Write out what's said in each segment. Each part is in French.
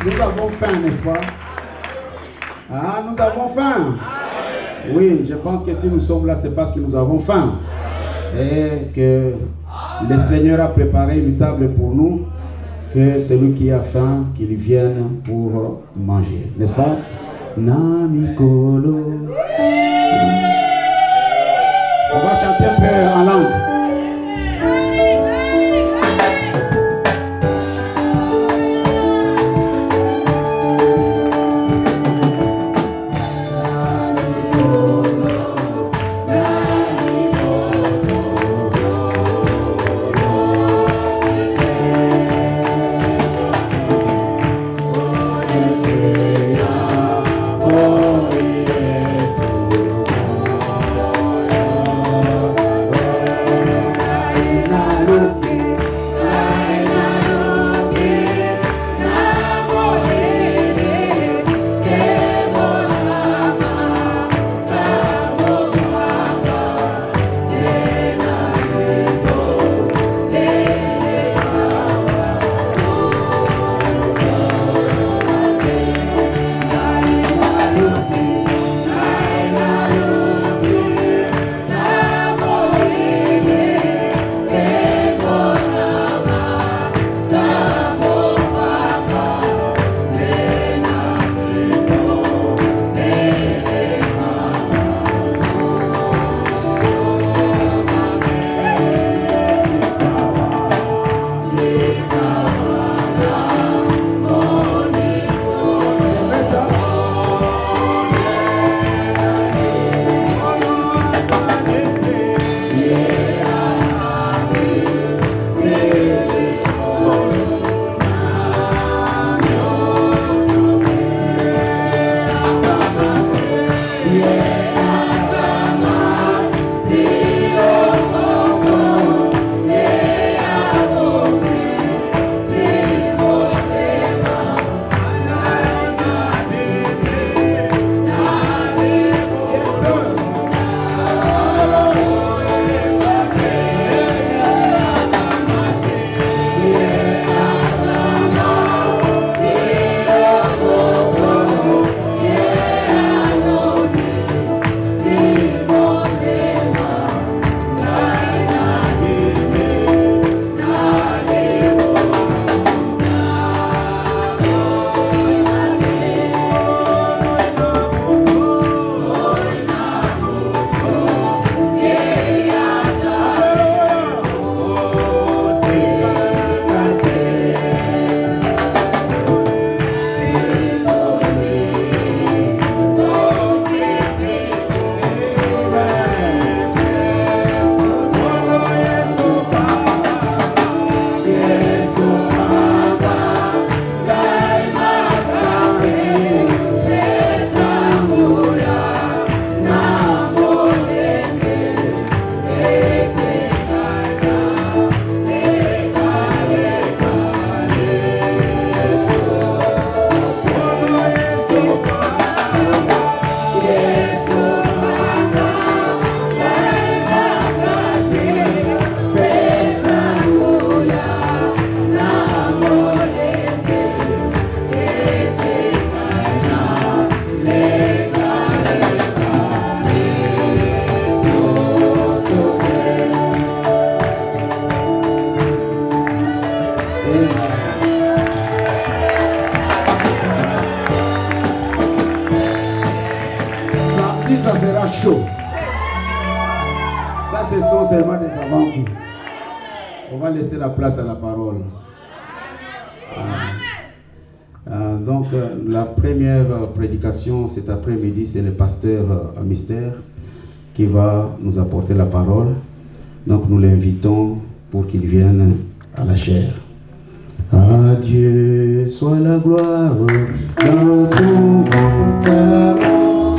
Nous avons faim, n'est-ce pas? Ah, nous avons faim. Oui, je pense que si nous sommes là, c'est parce que nous avons faim. Et que le Seigneur a préparé une table pour nous, que celui qui a faim, qu'il vienne pour manger. N'est-ce pas? Namikolo. On va chanter un peu en langue. chaud. Ça, ce sont seulement des avant-goûts. On va laisser la place à la parole. Donc, la première prédication cet après-midi, c'est le pasteur Mystère qui va nous apporter la parole. Donc, nous l'invitons pour qu'il vienne à la chair. À Dieu soit la gloire dans son grand talent,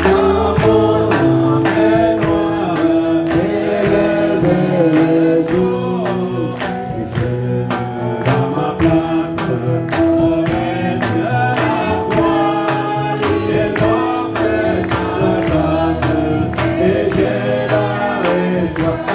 d'amour en mémoire, s'élève le jour, je dans ma place, on reste à croix, et l'homme est à la place, et j'ai la soif.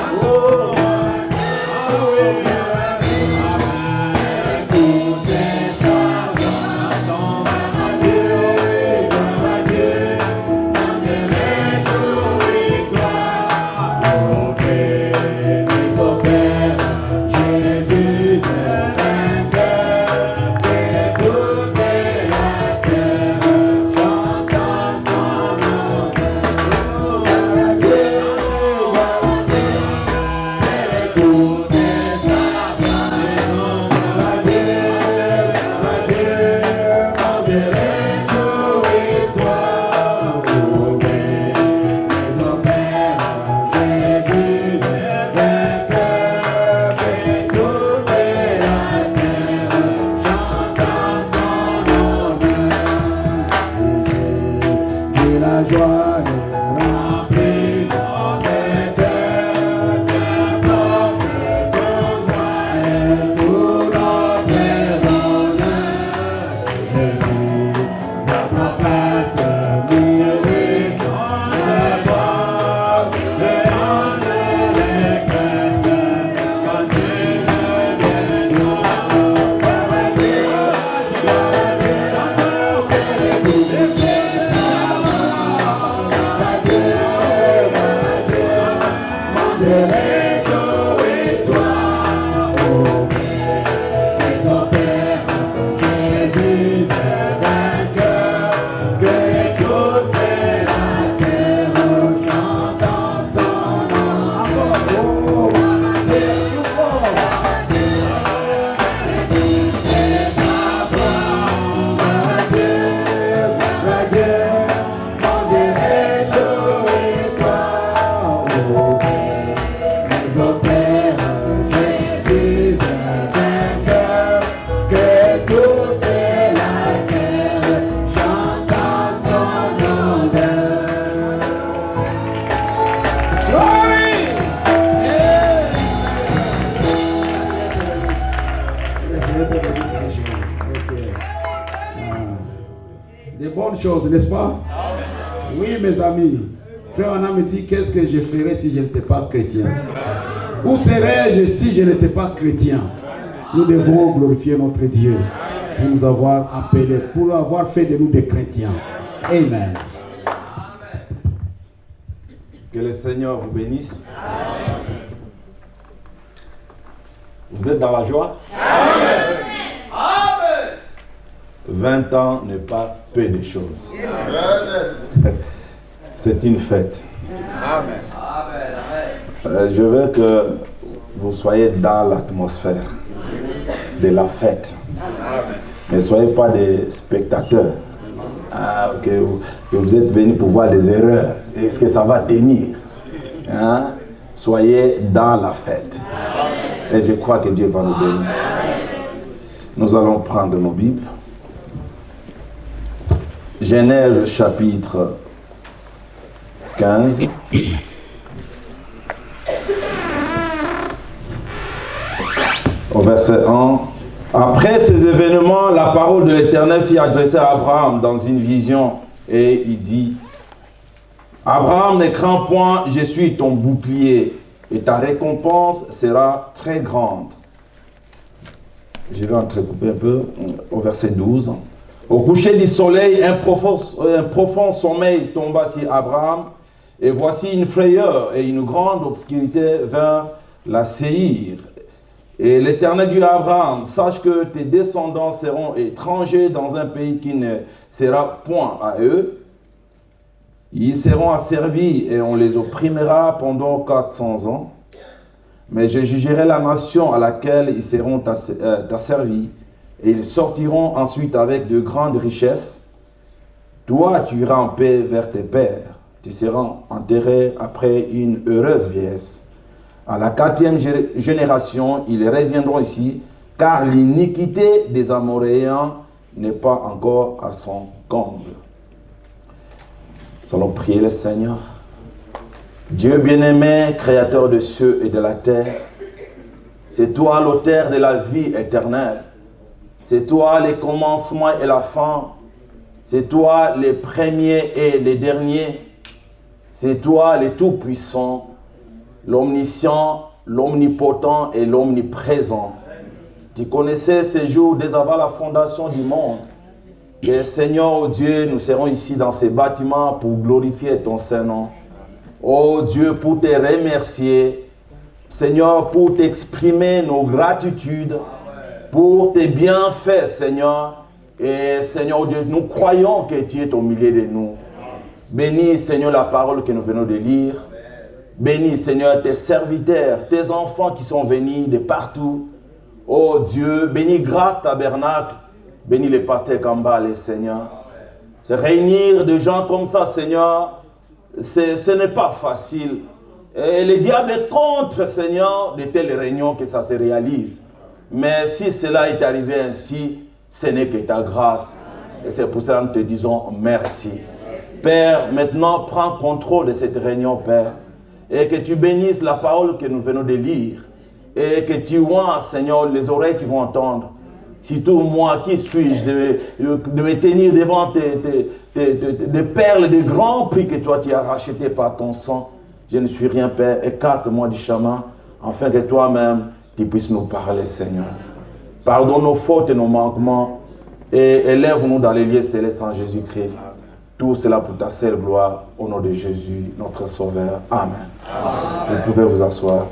N'est-ce pas? Oui, mes amis. Frère Anna me dit, qu'est-ce que je ferais si je n'étais pas chrétien? Où serais-je si je n'étais pas chrétien? Nous devons glorifier notre Dieu pour nous avoir appelés, pour avoir fait de nous des chrétiens. Amen. Que le Seigneur vous bénisse. Vous êtes dans la joie? Amen. 20 ans n'est pas peu de choses. C'est une fête. Je veux que vous soyez dans l'atmosphère de la fête. Ne soyez pas des spectateurs. Que vous êtes venus pour voir des erreurs. Est-ce que ça va tenir? Soyez dans la fête. Et je crois que Dieu va nous bénir. Nous allons prendre nos Bibles. Genèse chapitre 15. Au verset 1. Après ces événements, la parole de l'Éternel fut adressée à Abraham dans une vision et il dit: Abraham, ne crains point, je suis ton bouclier et ta récompense sera très grande. Je vais entrecouper un peu au verset 12. Au coucher du soleil, un profond sommeil tomba sur Abraham, et voici une frayeur et une grande obscurité vinrent la saisir. Et l'Éternel dit à Abraham: sache que tes descendants seront étrangers dans un pays qui ne sera point à eux, Ils seront asservis et on les opprimera pendant 400 ans. Mais je jugerai la nation à laquelle ils seront asservis, et ils sortiront ensuite avec de grandes richesses. Toi, tu iras en paix vers tes pères. Tu seras enterré après une heureuse vieillesse. À la 4e génération, ils reviendront ici, car l'iniquité des Amoréens n'est pas encore à son comble. Nous allons prier le Seigneur. Dieu bien-aimé, créateur de cieux et de la terre, c'est toi l'auteur de la vie éternelle. C'est toi le commencement et la fin. C'est toi les premiers et les derniers. C'est toi le tout-puissant, l'omniscient, l'omnipotent et l'omniprésent. Tu connaissais ces jours dès avant la fondation du monde. Et Seigneur, oh Dieu, nous serons ici dans ces bâtiments pour glorifier ton Saint-Nom. Oh Dieu, pour te remercier. Seigneur, pour t'exprimer nos gratitudes, pour tes bienfaits, Seigneur. Et Seigneur, oh Dieu, nous croyons que tu es au milieu de nous. Bénis, Seigneur, la parole que nous venons de lire. Bénis, Seigneur, tes serviteurs, tes enfants qui sont venus de partout. Oh Dieu, bénis Grâce Tabernacle. Bénis les pasteurs Kambale, Seigneur. Se réunir de gens comme ça, Seigneur, ce n'est pas facile. Et le diable est contre, Seigneur, de telles réunions que ça se réalise. Mais si cela est arrivé ainsi, ce n'est que ta grâce. Et c'est pour cela que nous te disons merci. Père, maintenant, prends contrôle de cette réunion, Père. Et que tu bénisses la parole que nous venons de lire. Et que tu oins, Seigneur, les oreilles qui vont entendre. Surtout moi, qui suis-je de me tenir devant des perles, des grands prix que toi tu as rachetés par ton sang. Je ne suis rien, Père. Écarte-moi du chemin, afin que toi-même, tu puisses nous parler, Seigneur. Pardonne nos fautes et nos manquements, et élève-nous dans les lieux célestes en Jésus-Christ. Tout cela pour ta seule gloire, au nom de Jésus, notre Sauveur. Amen. Amen. Vous pouvez vous asseoir.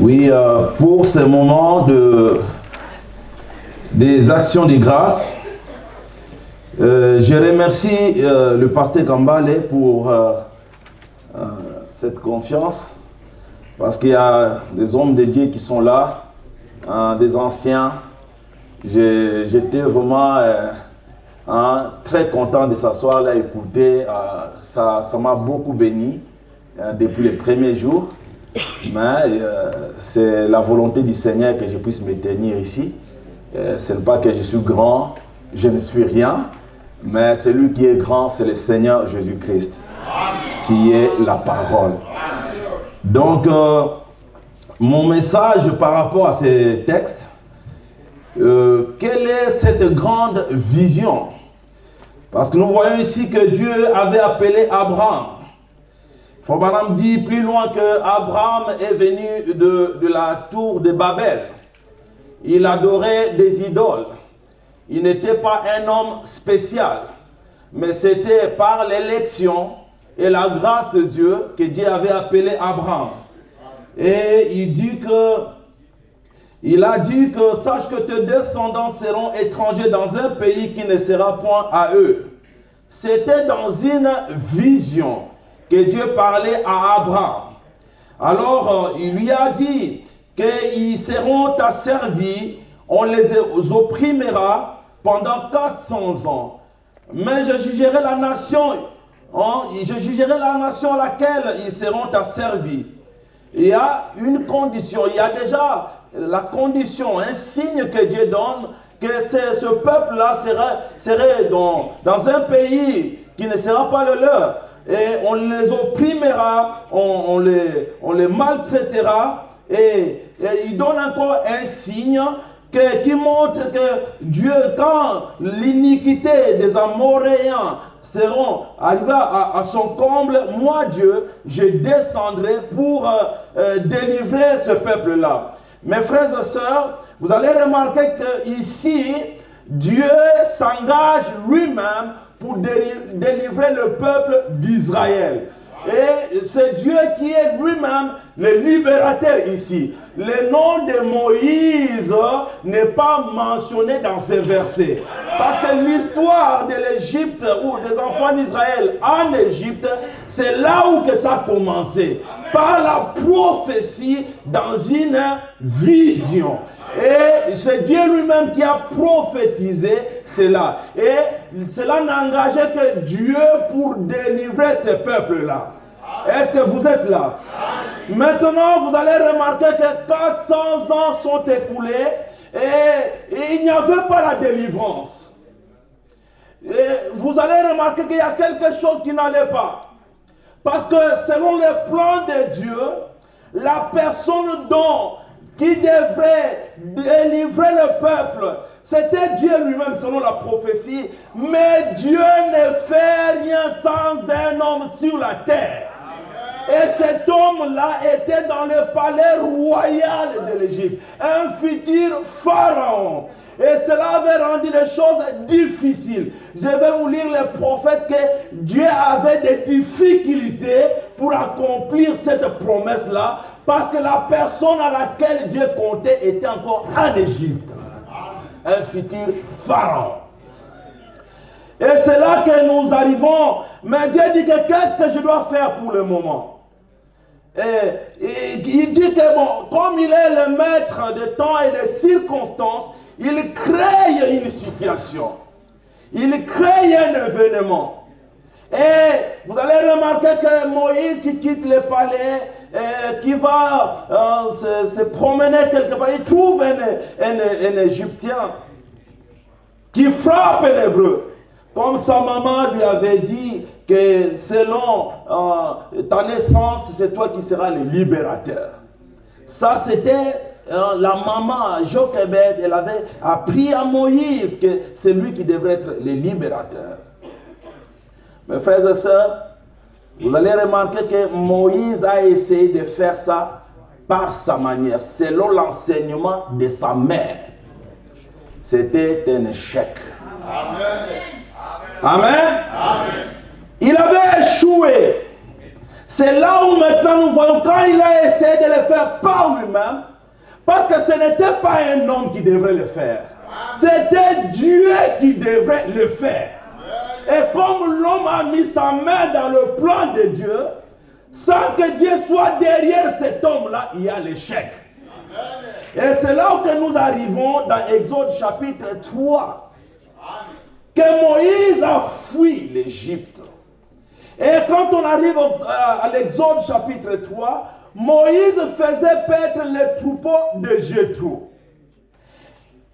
Oui, pour ce moment des actions de grâce, je remercie le pasteur Kambale pour cette confiance, parce qu'il y a des hommes de Dieu qui sont là, des anciens. J'étais vraiment très content de s'asseoir là, écouter. Ça m'a beaucoup béni depuis les premiers jours. Mais c'est la volonté du Seigneur que je puisse me tenir ici. Ce n'est pas que je suis grand, je ne suis rien, mais celui qui est grand, c'est le Seigneur Jésus-Christ, qui est la parole. Donc, mon message par rapport à ces textes, quelle est cette grande vision? Parce que nous voyons ici que Dieu avait appelé Abraham. Fobaram dit plus loin que Abraham est venu de la tour de Babel. Il adorait des idoles. Il n'était pas un homme spécial, mais c'était par l'élection et la grâce de Dieu que Dieu avait appelé Abraham. Et il a dit que sache que tes descendants seront étrangers dans un pays qui ne sera point à eux. C'était dans une vision que Dieu parlait à Abraham. Alors, il lui a dit qu'ils seront asservis, on les opprimera pendant 400 ans. Mais je jugerai la nation, à laquelle ils seront asservis. Il y a une condition, il y a déjà la condition, un signe que Dieu donne, que ce peuple-là serait dans un pays qui ne sera pas le leur. Et on les opprimera, on les maltraitera. Et il donne encore un signe qui montre que Dieu, quand l'iniquité des Amoréens seront arrivés à son comble, moi Dieu, je descendrai pour délivrer ce peuple-là. Mes frères et sœurs, vous allez remarquer qu'ici, Dieu s'engage lui-même pour délivrer le peuple d'Israël. Et c'est Dieu qui est lui-même le libérateur ici. le nom de Moïse n'est pas mentionné dans ces versets. Parce que l'histoire de l'Égypte ou des enfants d'Israël en Égypte, c'est là où que ça a commencé. Par la prophétie dans une vision. Et c'est Dieu lui-même qui a prophétisé cela. Et cela n'engageait que Dieu pour délivrer ce peuple-là. Est-ce que vous êtes là? Maintenant, vous allez remarquer que 400 ans sont écoulés et il n'y avait pas la délivrance. Et vous allez remarquer qu'il y a quelque chose qui n'allait pas. Parce que selon le plan de Dieu, la personne qui devrait délivrer le peuple, c'était Dieu lui-même selon la prophétie. Mais Dieu ne fait rien sans un homme sur la terre. Et cet homme-là était dans le palais royal de l'Égypte, un futur pharaon. Et cela avait rendu les choses difficiles. Je vais vous lire le prophète que Dieu avait des difficultés pour accomplir cette promesse-là, parce que la personne à laquelle Dieu comptait était encore en Égypte. Un futur pharaon. Et c'est là que nous arrivons. Mais Dieu dit que qu'est-ce que je dois faire pour le moment? Et il dit que bon, comme il est le maître de temps et de circonstances, il crée une situation. Il crée un événement. Et vous allez remarquer que Moïse qui quitte le palais, qui va se promener quelque part, il trouve un Égyptien qui frappe l'Hébreu. Comme sa maman lui avait dit que selon ta naissance, c'est toi qui seras le libérateur. Ça, c'était la maman, Jochebed, elle avait appris à Moïse que c'est lui qui devrait être le libérateur. Mes frères et sœurs, vous allez remarquer que Moïse a essayé de faire ça par sa manière, selon l'enseignement de sa mère. C'était un échec. Amen. Amen. Amen. Il avait échoué. C'est là où maintenant nous voyons quand il a essayé de le faire par lui-même, parce que ce n'était pas un homme qui devrait le faire. C'était Dieu qui devrait le faire. Et comme l'homme a mis sa main dans le plan de Dieu, sans que Dieu soit derrière cet homme-là, il y a l'échec. Et c'est là où que nous arrivons dans Exode chapitre 3. Que Moïse a fui l'Égypte. Et quand on arrive à l'Exode chapitre 3, Moïse faisait paître les troupeaux de Jéthro.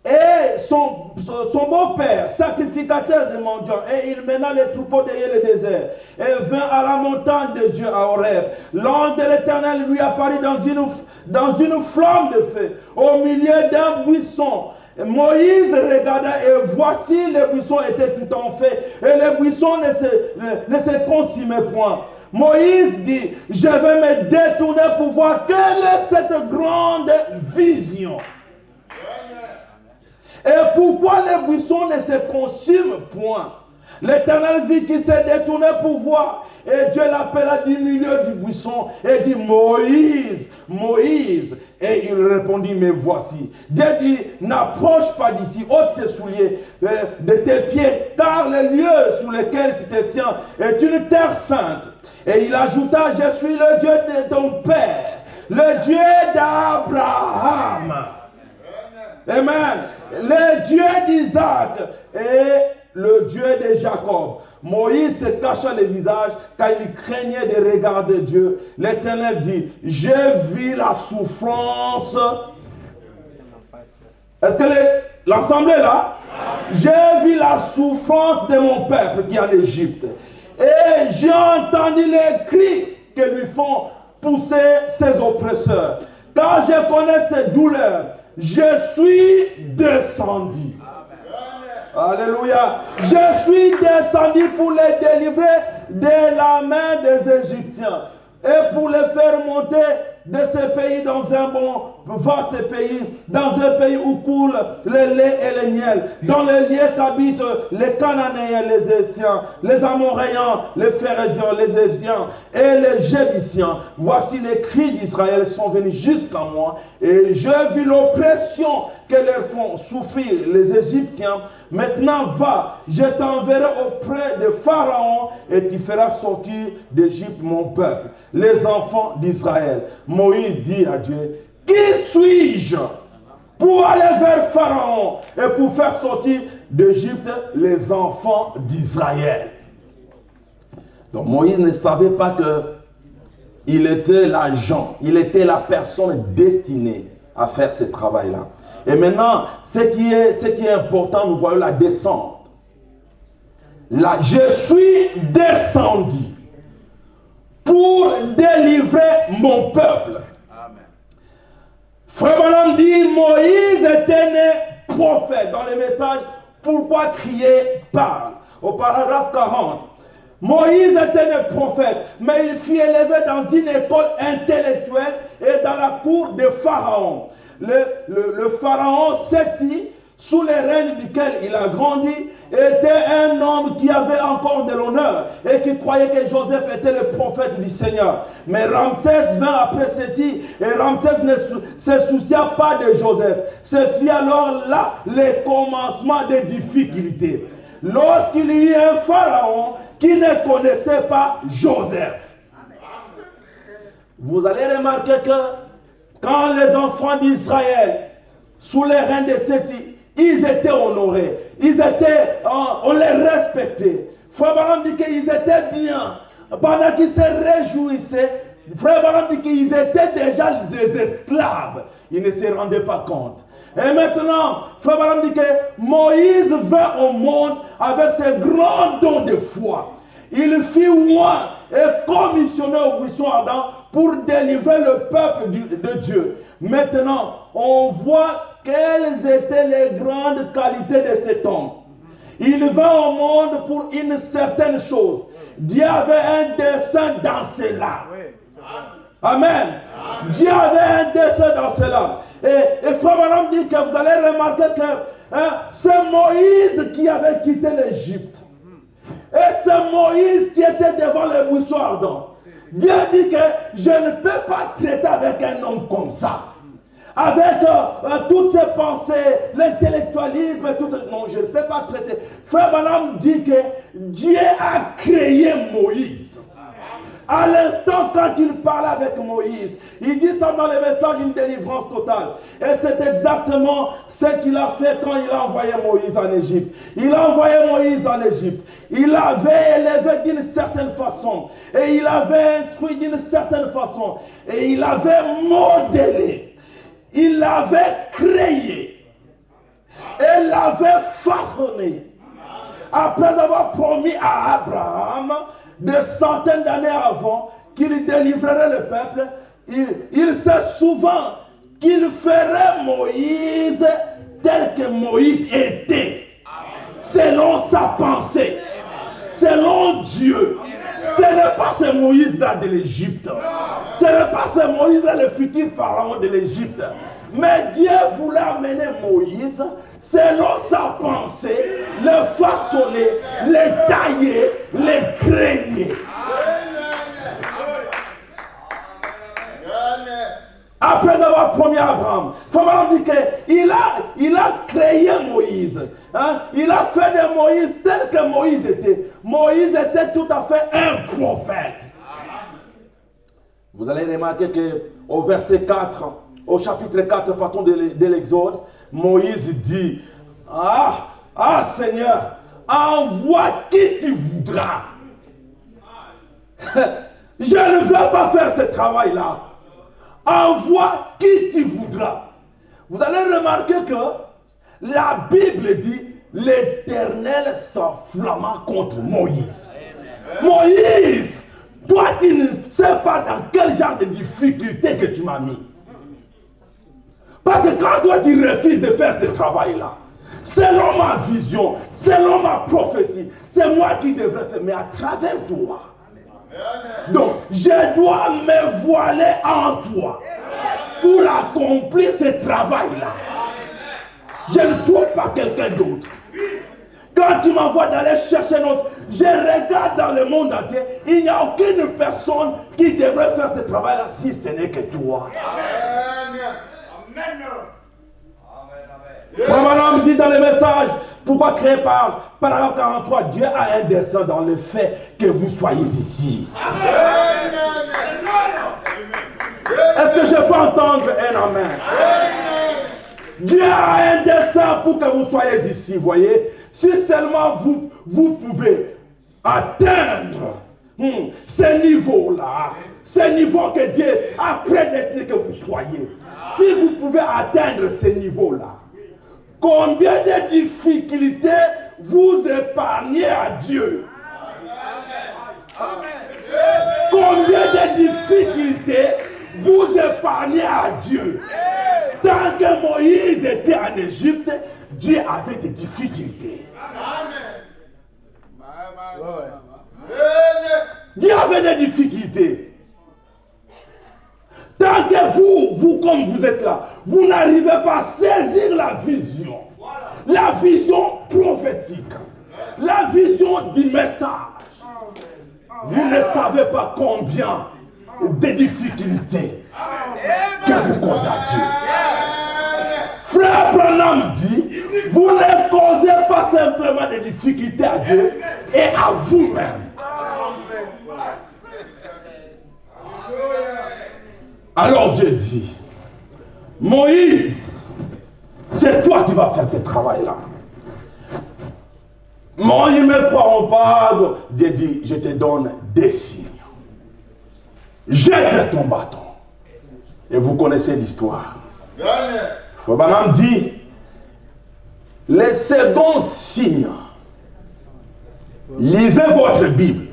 Et son beau-père, sacrificateur de mendiants, et il mena les troupeaux derrière le désert, et vint à la montagne de Dieu à Horeb. L'ange de l'Éternel lui apparut dans une flamme de feu, au milieu d'un buisson. Moïse regarda et voici le buisson était tout en feu et le buisson ne se consumait point. Moïse dit, je vais me détourner pour voir quelle est cette grande vision. Et pourquoi le buisson ne se consume point? L'Éternel vit qu'il s'est détourné pour voir. Et Dieu l'appela du milieu du buisson et dit, Moïse, Moïse. Et il répondit, mais voici. Dieu dit, n'approche pas d'ici, ôte tes souliers de tes pieds, car le lieu sur lequel tu te tiens est une terre sainte. Et il ajouta, je suis le Dieu de ton père, le Dieu d'Abraham. Amen. Le Dieu d'Isaac et le Dieu de Jacob. Moïse se cacha le visage car il craignait de regarder Dieu. L'Éternel dit, j'ai vu la souffrance. Est-ce que l'ensemble est là? J'ai vu la souffrance de mon peuple qui est en Égypte. Et j'ai entendu les cris que lui font pousser ses oppresseurs. Car je connais ses douleurs, je suis descendu. Alléluia. Je suis descendu pour les délivrer de la main des Égyptiens et pour les faire monter de ce pays dans un bon vaste pays, dans un pays où coule le lait et le miel, dans le lieu qu'habitent les Cananéens, les Éthiens, les Amoréens, les Phérésiens, les Éviens et les Jébusiens. Voici les cris d'Israël sont venus jusqu'à moi, et je vis l'oppression que leur font souffrir les Égyptiens. Maintenant va, je t'enverrai auprès de Pharaon, et tu feras sortir d'Égypte mon peuple, les enfants d'Israël. Moïse dit à Dieu, qui suis-je pour aller vers Pharaon et pour faire sortir d'Égypte les enfants d'Israël? Donc Moïse ne savait pas que il était l'agent, il était la personne destinée à faire ce travail-là. Et maintenant, ce qui est important, nous voyons la descente. Là, je suis descendu pour délivrer mon peuple. Amen. Frère Branham dit, Moïse était né prophète. Dans le message, pourquoi crier parle. Au paragraphe 40. Moïse était né prophète, mais il fut élevé dans une école intellectuelle et dans la cour de Pharaon. Le Pharaon Séti, sous les règnes duquel il a grandi, était un homme qui avait encore de l'honneur et qui croyait que Joseph était le prophète du Seigneur. Mais Ramsès vint après Séti et Ramsès ne se soucia pas de Joseph. Ce fut alors là le commencement des difficultés. Lorsqu'il y eut un Pharaon qui ne connaissait pas Joseph. Vous allez remarquer que quand les enfants d'Israël, sous les règnes de Séti, ils étaient honorés, on les respectait. Frère Branham dit qu'ils étaient bien. Pendant qu'ils se réjouissaient, Frère Branham dit qu'ils étaient déjà des esclaves. Ils ne se rendaient pas compte. Et maintenant, Frère Branham dit que Moïse vint au monde avec ses grands dons de foi. Il fut loin et commissionné au buisson ardent pour délivrer le peuple de Dieu. Maintenant, on voit quelles étaient les grandes qualités de cet homme. Il vint au monde pour une certaine chose. Dieu avait un dessein dans cela. Amen. Dieu avait un dessein dans cela. Et Frère Branham dit que vous allez remarquer que c'est Moïse qui avait quitté l'Égypte. Et c'est Moïse qui était devant le buisson ardent. Dieu dit que je ne peux pas traiter avec un homme comme ça. Avec toutes ses pensées, l'intellectualisme et tout ça. Non, je ne peux pas traiter. Frère Branham dit que Dieu a créé Moïse. À l'instant quand il parlait avec Moïse, il dit ça dans le message d'une délivrance totale. Et c'est exactement ce qu'il a fait quand il a envoyé Moïse en Égypte. Il a envoyé Moïse en Égypte. Il l'avait élevé d'une certaine façon. Et il l'avait instruit d'une certaine façon. Et il l'avait modélé. Il l'avait créé. Et l'avait façonné. Après avoir promis à Abraham, des centaines d'années avant, qu'il délivrerait le peuple, il sait souvent qu'il ferait Moïse tel que Moïse était, selon sa pensée, selon Dieu. Ce n'est pas ce Moïse-là de l'Égypte. Ce n'est pas ce Moïse-là, le futur pharaon de l'Égypte. Mais Dieu voulait amener Moïse selon sa pensée, le façonner, le tailler, le créer. Après avoir promis à Abraham, il faut dire qu'il a créé Moïse. Hein? Il a fait de Moïse tel que Moïse était. Moïse était tout à fait un prophète. Vous allez remarquer qu'au verset 4, au chapitre 4, partons de l'Exode, Moïse dit, Seigneur, envoie qui tu voudras. Je ne veux pas faire ce travail-là. Envoie qui tu voudras. Vous allez remarquer que la Bible dit, l'Éternel s'enflamma contre Moïse. Moïse, toi tu ne sais pas dans quel genre de difficulté que tu m'as mis. Parce que quand toi tu refuses de faire ce travail-là, selon ma vision, selon ma prophétie, c'est moi qui devrais faire, mais à travers toi. Donc, je dois me voiler en toi pour accomplir ce travail-là. Je ne trouve pas quelqu'un d'autre. Quand tu m'envoies d'aller chercher un autre, je regarde dans le monde entier, il n'y a aucune personne qui devrait faire ce travail-là si ce n'est que toi. Frère Branham dit dans le message, pourquoi créer par paragraphe 43, Dieu a un dessein dans le fait que vous soyez ici. Est-ce que je peux entendre un amen? Dieu a un dessein pour que vous soyez ici, voyez. Si seulement vous pouvez atteindre ce niveau-là, ce niveau que Dieu a prédestiné que vous soyez. Si vous pouvez atteindre ce niveau-là, combien de difficultés vous épargnez à Dieu? Combien de difficultés vous épargnez à Dieu? Tant que Moïse était en Égypte, Dieu avait des difficultés. Dieu avait des difficultés. Tant que vous comme vous êtes là, vous n'arrivez pas à saisir la vision prophétique, la vision du message, vous ne savez pas combien de difficultés que vous causez à Dieu. Frère Branham dit, vous ne causez pas simplement des difficultés à Dieu et à vous-même. Alors Dieu dit, Moïse, c'est toi qui vas faire ce travail-là. Moi, ils ne me croiront pas. Dieu dit, je te donne des signes. Jette ton bâton. Et vous connaissez l'histoire. Frère Branham dit, le second signe, lisez votre Bible,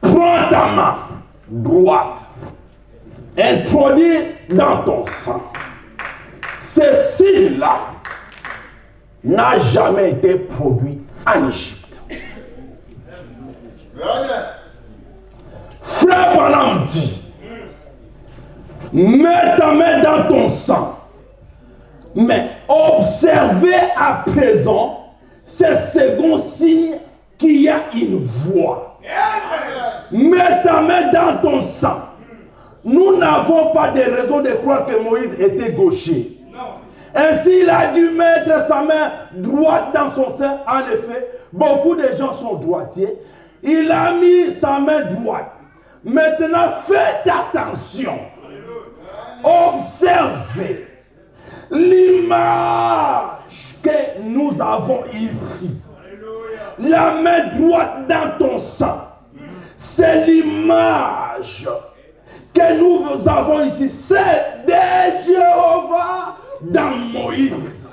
prends ta main droite, introduis dans ton sang. Ce signe-là n'a jamais été produit en Égypte. Frère Branham dit, mets ta main dans ton sang. Mais observez à présent ce second signe qu'il y a une voix. Mets ta main dans ton sang. Nous n'avons pas de raison de croire que Moïse était gaucher. Ainsi, il a dû mettre sa main droite dans son sein. En effet, beaucoup de gens sont droitiers. Il a mis sa main droite. Maintenant, faites attention. Observez l'image que nous avons ici. La main droite dans ton sang. C'est l'image que nous avons ici. C'est de Jéhovah dans Moïse.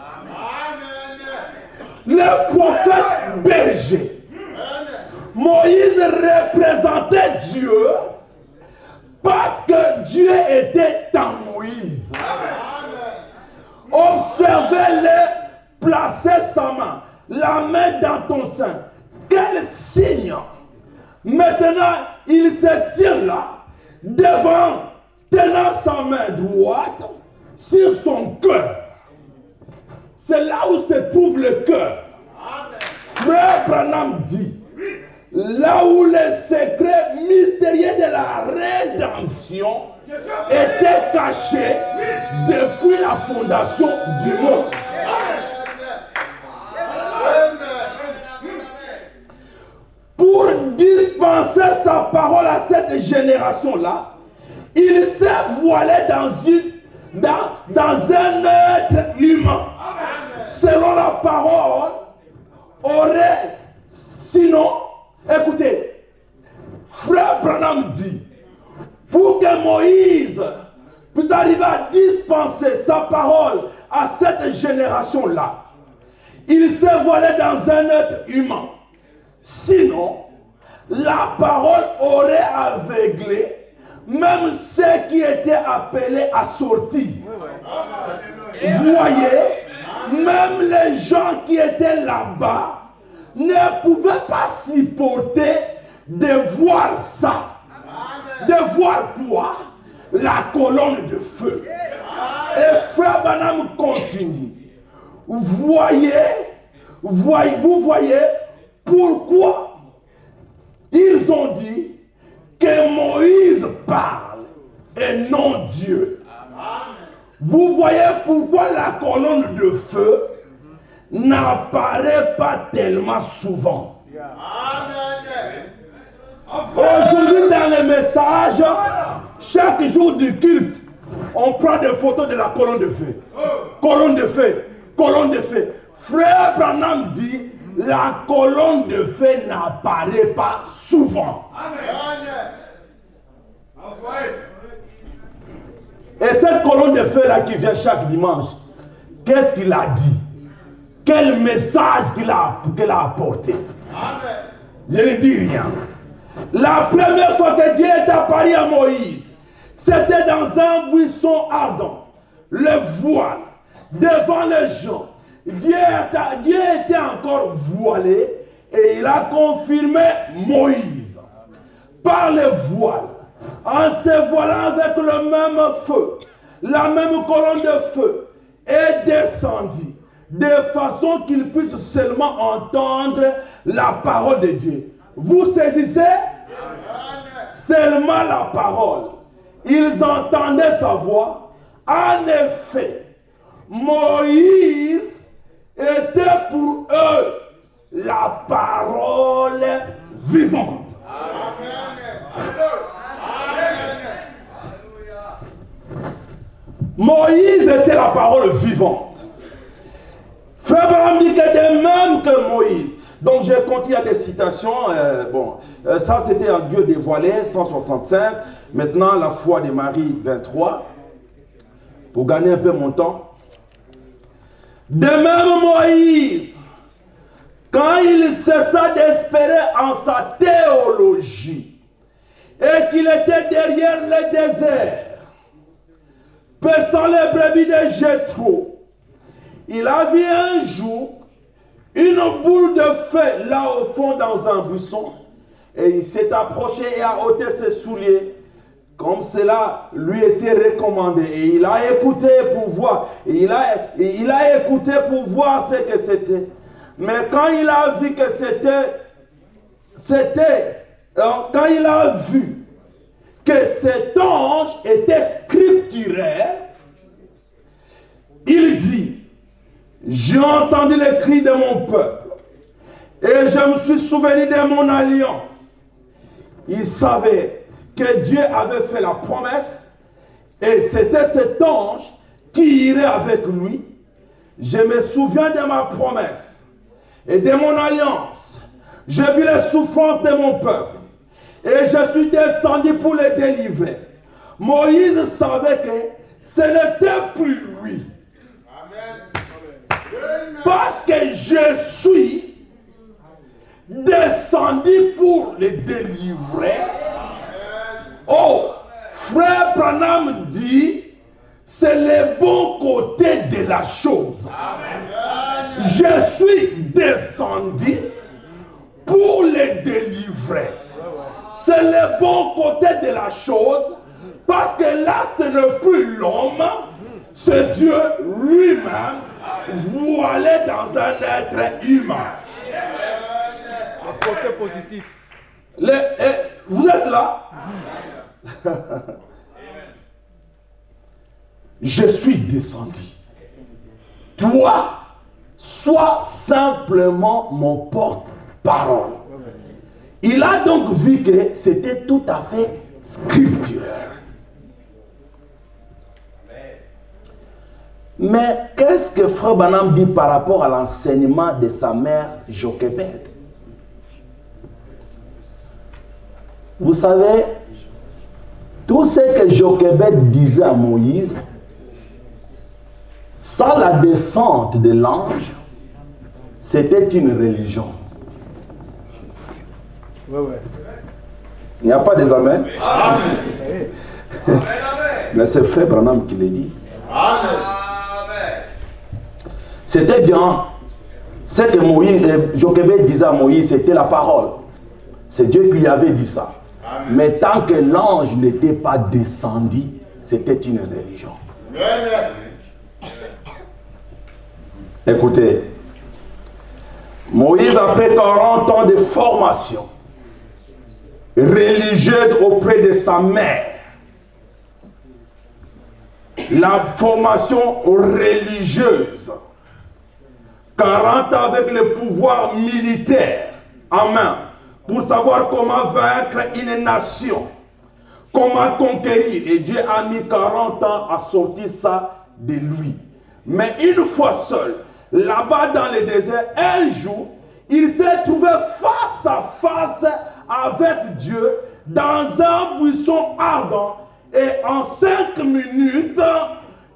Le prophète berger. Moïse représentait Dieu parce que Dieu était dans Moïse. Observez-le placer sa main, la main dans ton sein. Quel signe! Maintenant, il se tient là, devant, tenant sa main droite sur son cœur. C'est là où se trouve le cœur. Frère Branham dit, là où le secret mystérieux de la rédemption était caché depuis la fondation du monde. Pour dispenser sa parole à cette génération-là, il s'est voilé dans un être humain. Selon la parole, aurait, sinon, écoutez, Frère Branham dit, pour que Moïse puisse arriver à dispenser sa parole à cette génération-là, il s'est voilé dans un être humain. Sinon, la parole aurait aveuglé même ceux qui étaient appelés à sortir. Vous voyez, même les gens qui étaient là-bas ne pouvaient pas supporter de voir ça. De voir quoi? La colonne de feu. Et Frère Branham continue. Vous voyez pourquoi ils ont dit que Moïse parle et non Dieu. Vous voyez pourquoi la colonne de feu n'apparaît pas tellement souvent. Aujourd'hui dans les messages, chaque jour du culte, on prend des photos de la colonne de feu. Colonne de feu, colonne de feu. Frère Branham dit, la colonne de feu n'apparaît pas souvent. Et cette colonne de feu là qui vient chaque dimanche, qu'est-ce qu'il a dit? Quel message qu'il a apporté? Je ne dis rien. La première fois que Dieu est apparu à Moïse, c'était dans un buisson ardent, le voile, devant les gens. Dieu était encore voilé et il a confirmé Moïse par le voile, en se voilant avec le même feu, la même colonne de feu, est descendu de façon qu'il puisse seulement entendre la parole de Dieu. Vous saisissez? Seulement la parole. Ils entendaient sa voix. En effet, Moïse était pour eux la parole vivante. Moïse était la parole vivante. Frère Branham dit que de même que Moïse. Donc j'ai compté, il y a des citations. Ça c'était un Dieu dévoilé, 165. Maintenant la foi de Marie, 23. Pour gagner un peu mon temps. De même Moïse, quand il cessa d'espérer en sa théologie et qu'il était derrière le désert, paissant les brebis de Jéthro, il a vu un jour une boule de feu là au fond dans un buisson et il s'est approché et a ôté ses souliers comme cela lui était recommandé et il a écouté pour voir il a écouté pour voir ce que c'était, mais quand il a vu que quand il a vu que cet ange était scripturaire, il dit: j'ai entendu les cris de mon peuple et je me suis souvenu de mon alliance. Il savait que Dieu avait fait la promesse et c'était cet ange qui irait avec lui. Je me souviens de ma promesse et de mon alliance. J'ai vu les souffrances de mon peuple et je suis descendu pour les délivrer. Moïse savait que ce n'était plus lui. Parce que je suis descendu pour les délivrer. Oh, Frère Branham dit, c'est le bon côté de la chose. Je suis descendu pour les délivrer. C'est le bon côté de la chose, parce que là, ce n'est plus l'homme, c'est Dieu lui-même voilé dans un être humain. Un côté positif. Vous êtes là? Je suis descendu. Toi, sois simplement mon porte-parole. Il a donc vu que c'était tout à fait scripturaire. Mais qu'est-ce que Frère Branham dit par rapport à l'enseignement de sa mère Jochebed? Vous savez, tout ce que Jochebed disait à Moïse, sans la descente de l'ange, c'était une religion. Il n'y a pas des amens? Amen. Mais c'est Frère Branham qui le dit. Amen. C'était bien. Ce que Jochebed disait à Moïse, c'était la parole. C'est Dieu qui lui avait dit ça. Mais tant que l'ange n'était pas descendu, c'était une religion. Écoutez, Moïse, après 40 ans de formation religieuse auprès de sa mère, la formation religieuse, 40 ans avec le pouvoir militaire en main, pour savoir comment vaincre une nation, comment conquérir. Et Dieu a mis 40 ans à sortir ça de lui. Mais une fois seul, là-bas dans le désert, un jour, il s'est trouvé face à face avec Dieu dans un buisson ardent. Et en 5 minutes,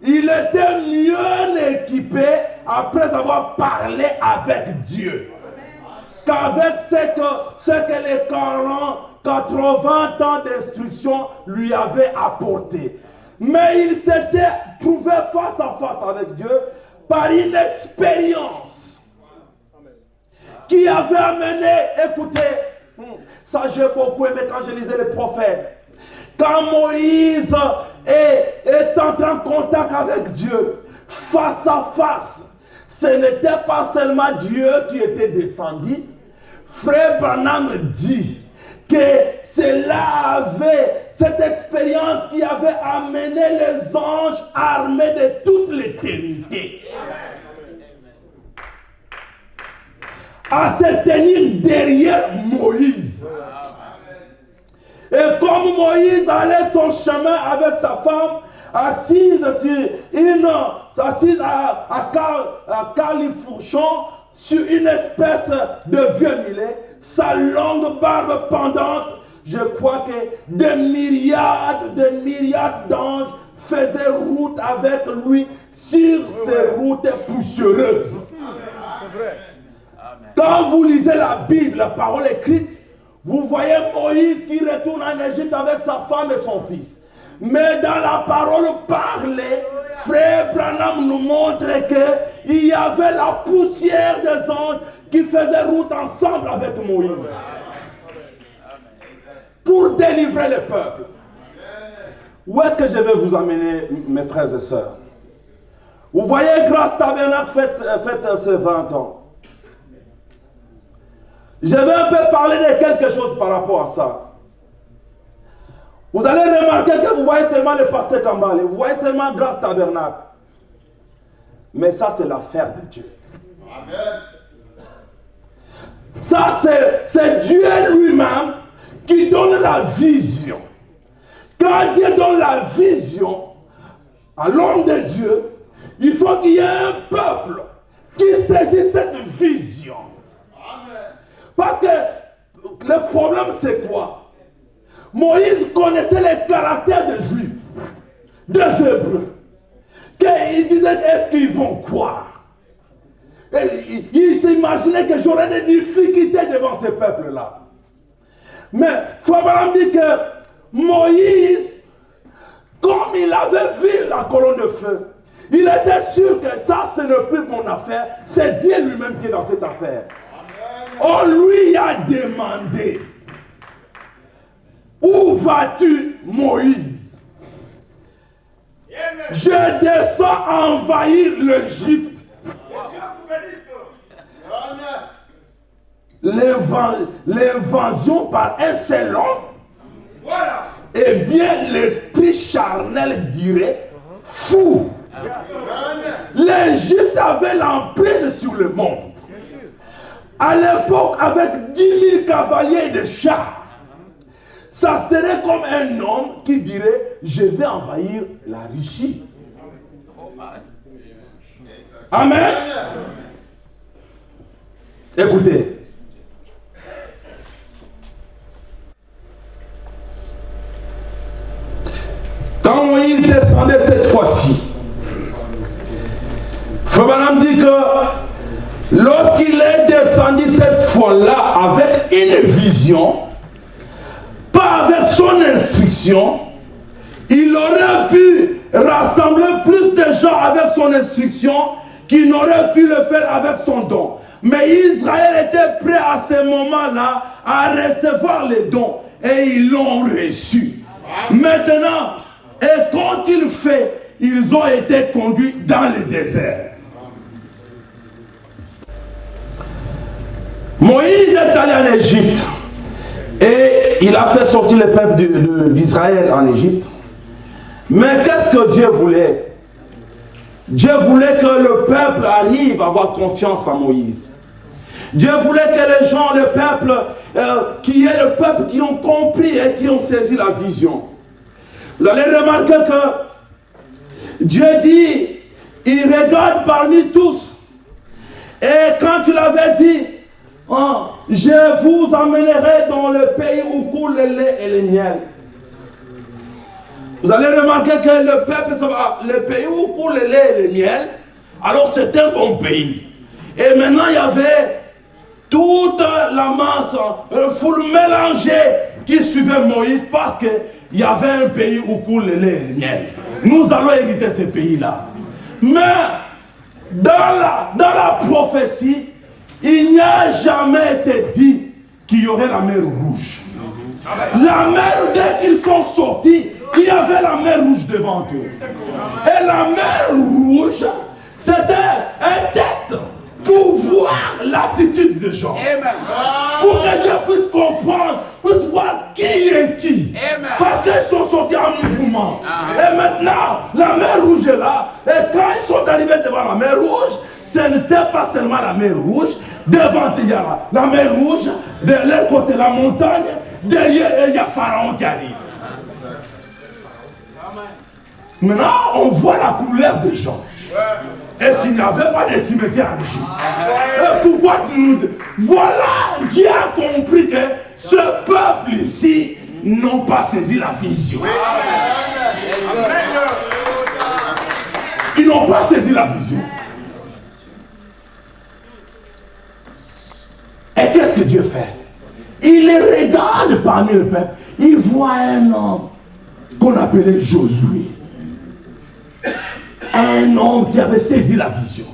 il était mieux équipé après avoir parlé avec Dieu qu'avec ce que les 80 ans d'instruction lui avaient apporté. Mais il s'était trouvé face à face avec Dieu par une expérience qui avait amené, écoutez, ça j'ai beaucoup aimé quand je lisais les prophètes. Quand Moïse est entré en contact avec Dieu, face à face, ce n'était pas seulement Dieu qui était descendu. Frère Branham dit que cette expérience qui avait amené les anges armés de toute l'éternité à se tenir derrière Moïse. Et comme Moïse allait son chemin avec sa femme, assise à califourchon, sur une espèce de vieux mulet, sa longue barbe pendante, je crois que des myriades d'anges faisaient route avec lui sur ces routes poussiéreuses. Quand vous lisez la Bible, la parole écrite, vous voyez Moïse qui retourne en Égypte avec sa femme et son fils. Mais dans la parole parlée, Frère Branham nous montre qu'il y avait la poussière des anges qui faisaient route ensemble avec Moïse pour délivrer le peuple. Où est-ce que je vais vous amener, mes frères et sœurs? Vous voyez, Grâce Tabernacle fête ses 20 ans. Je vais un peu parler de quelque chose par rapport à ça. Vous allez remarquer que vous voyez seulement le pasteur Kambale, vous voyez seulement Grâce Tabernacle. Mais ça, c'est l'affaire de Dieu. Amen. Ça, c'est Dieu lui-même qui donne la vision. Quand Dieu donne la vision à l'homme de Dieu, il faut qu'il y ait un peuple qui saisisse cette vision. Amen. Parce que le problème, c'est quoi? Moïse connaissait les caractères des Juifs, des Hébreux. Il disait, est-ce qu'ils vont croire? Il s'imaginait que j'aurais des difficultés devant ce peuple-là. Mais Fabaram dit que Moïse, comme il avait vu la colonne de feu, il était sûr que ça, ce n'est plus mon affaire, c'est Dieu lui-même qui est dans cette affaire. On lui a demandé, où vas-tu, Moïse? Je descends envahir l'Égypte. L'invasion par un seul homme. Eh bien, l'esprit charnel dirait fou. L'Égypte avait l'emprise sur le monde. À l'époque, avec 10 000 cavaliers et des chars. Ça serait comme un homme qui dirait, je vais envahir la Russie. Amen. Écoutez. Quand Moïse descendait cette fois-ci, Fabaram dit que lorsqu'il est descendu cette fois-là avec une vision, pas avec son instruction, il aurait pu rassembler plus de gens avec son instruction qu'il n'aurait pu le faire avec son don. Mais Israël était prêt à ce moment-là à recevoir les dons et ils l'ont reçu. Maintenant, et quand il fait, ils ont été conduits dans le désert. Moïse est allé en Égypte et il a fait sortir le peuple d'Israël en Égypte. Mais qu'est-ce que Dieu voulait? Dieu voulait que le peuple arrive à avoir confiance en Moïse. Dieu voulait que les gens, le peuple, qu'il y ait le peuple qui ont compris et qui ont saisi la vision. Vous allez remarquer que Dieu dit, il regarde parmi tous. Et quand il avait dit, oh, je vous emmènerai dans le pays où coule le lait et le miel. Vous allez remarquer que le peuple, le pays où coule le lait et le miel, alors c'est un bon pays. Et maintenant il y avait toute la masse, une foule mélangée qui suivait Moïse parce qu'il y avait un pays où coule le lait et le miel. Nous allons hériter ce pays-là. Mais dans la prophétie, il n'y a jamais été dit qu'il y aurait la mer Rouge. La mer, dès qu'ils sont sortis, il y avait la mer Rouge devant eux. Et la mer Rouge, c'était un test pour voir l'attitude des gens. Pour que Dieu puisse comprendre, puisse voir qui est qui. Parce qu'ils sont sortis en mouvement. Et maintenant, la mer Rouge est là. Et quand ils sont arrivés devant la mer Rouge, ce n'était pas seulement la mer Rouge. Devant, il y a la mer Rouge. De l'autre côté, la montagne. Derrière, il y a Pharaon qui arrive. Maintenant, on voit la couleur des gens. Est-ce qu'il n'y avait pas de cimetière en Égypte? Pourquoi nous... Voilà, Dieu a compris que ce peuple ici n'ont pas saisi la vision. Ils n'ont pas saisi la vision. Et qu'est-ce que Dieu fait? Il les regarde parmi le peuple. Il voit un homme qu'on appelait Josué. Un homme qui avait saisi la vision.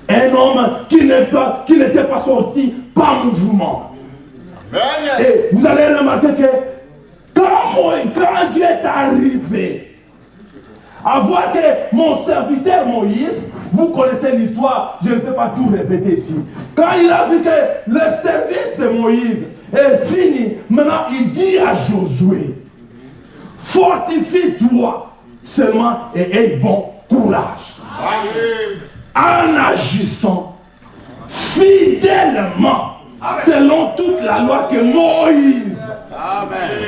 Un homme qui n'était pas sorti par mouvement. Et vous allez remarquer que quand Dieu est arrivé, à voir que mon serviteur Moïse, vous connaissez l'histoire, je ne peux pas tout répéter ici. Quand il a vu que le service de Moïse est fini, maintenant il dit à Josué, fortifie-toi seulement et aie bon courage. En agissant fidèlement selon toute la loi que Moïse,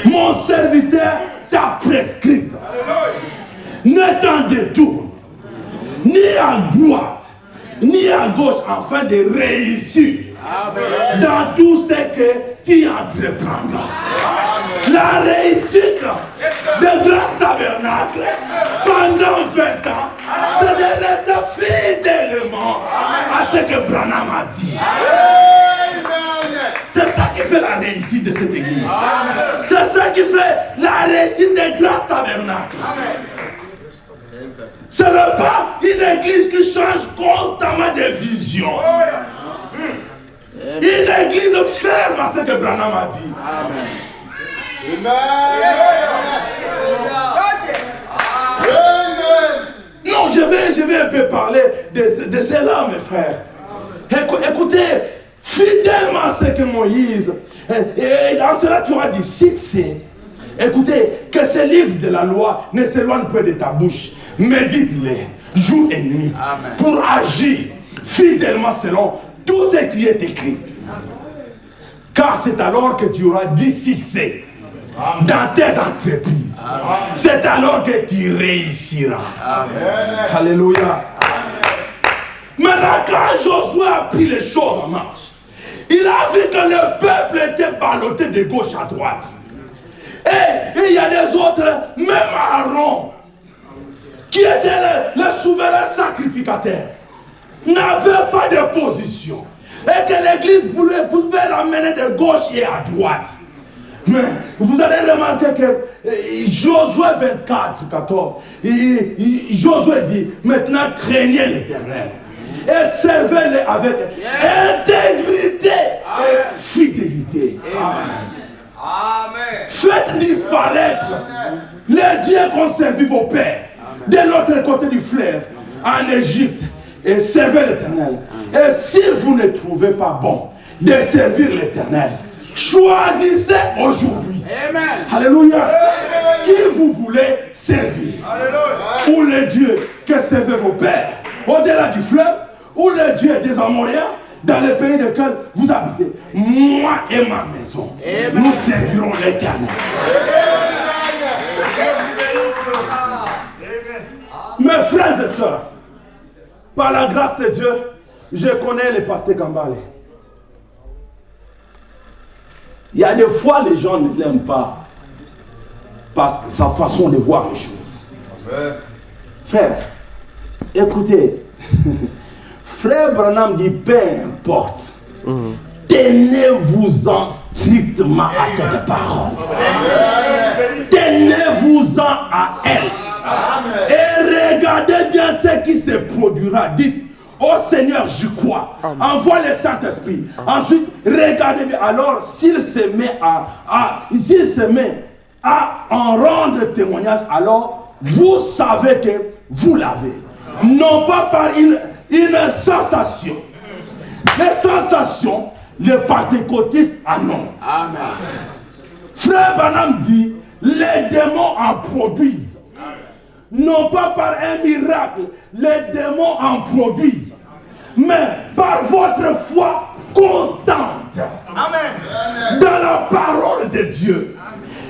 mon serviteur, t'a prescrite. Ne t'en détourne ni à droite ni à gauche afin de réussir dans tout ce que tu entreprendras. La réussite de Grâce Tabernacle pendant 20 ans, c'est de rester fidèlement à ce que Branham a dit. C'est ça qui fait la réussite de cette église. C'est ça qui fait la réussite de Grâce Tabernacle. Ce n'est pas une église qui change constamment de vision. Une église ferme à ce que Branham a dit. Non, je vais un peu parler de cela, mes frères. Écoutez, fidèlement à ce que Moïse, et dans cela tu auras du succès. Écoutez, que ce livre de la loi ne s'éloigne pas de ta bouche. Médite-les jour et nuit pour agir fidèlement selon tout ce qui est écrit. Car c'est alors que tu auras du succès dans tes entreprises. C'est alors que tu réussiras. Alléluia. Maintenant, quand Josué a pris les choses en marche, il a vu que le peuple était ballotté de gauche à droite. Et il y a des autres, même Aaron, qui était le souverain sacrificateur, n'avait pas de position. Et que l'église pouvait l'amener de gauche et à droite. Mais vous allez remarquer que Josué 24, 14, Josué dit, maintenant craignez l'Éternel et servez-le avec intégrité et fidélité. Faites disparaître les dieux qu'ont servi vos pères de l'autre côté du fleuve, en Égypte, et servez l'Éternel. Et si vous ne trouvez pas bon de servir l'Éternel, choisissez aujourd'hui. Alléluia. Qui vous voulez servir? Ou le Dieu que servaient vos pères au-delà du fleuve, ou le Dieu des Amoréens dans le pays dans lequel vous habitez. Moi et ma maison, nous servirons l'Éternel. Mes frères et sœurs, par la grâce de Dieu, je connais le pasteur Kambale. Il y a des fois, les gens ne l'aiment pas parce que sa façon de voir les choses. Frère, écoutez, Frère Branham dit, peu importe, tenez-vous-en strictement à cette parole. Tenez-vous-en à elle. Et regardez bien ce qui se produira. Dites, oh Seigneur, je crois. Envoie le Saint-Esprit. Ensuite, regardez bien. Alors, s'il se met à en rendre témoignage, alors vous savez que vous l'avez. Non pas par une sensation. Les sensations, les pentecôtistes en ont. Amen. Frère Branham dit, les démons en produisent. Non pas par un miracle, les démons en produisent, mais par votre foi constante. Amen. Dans la parole de Dieu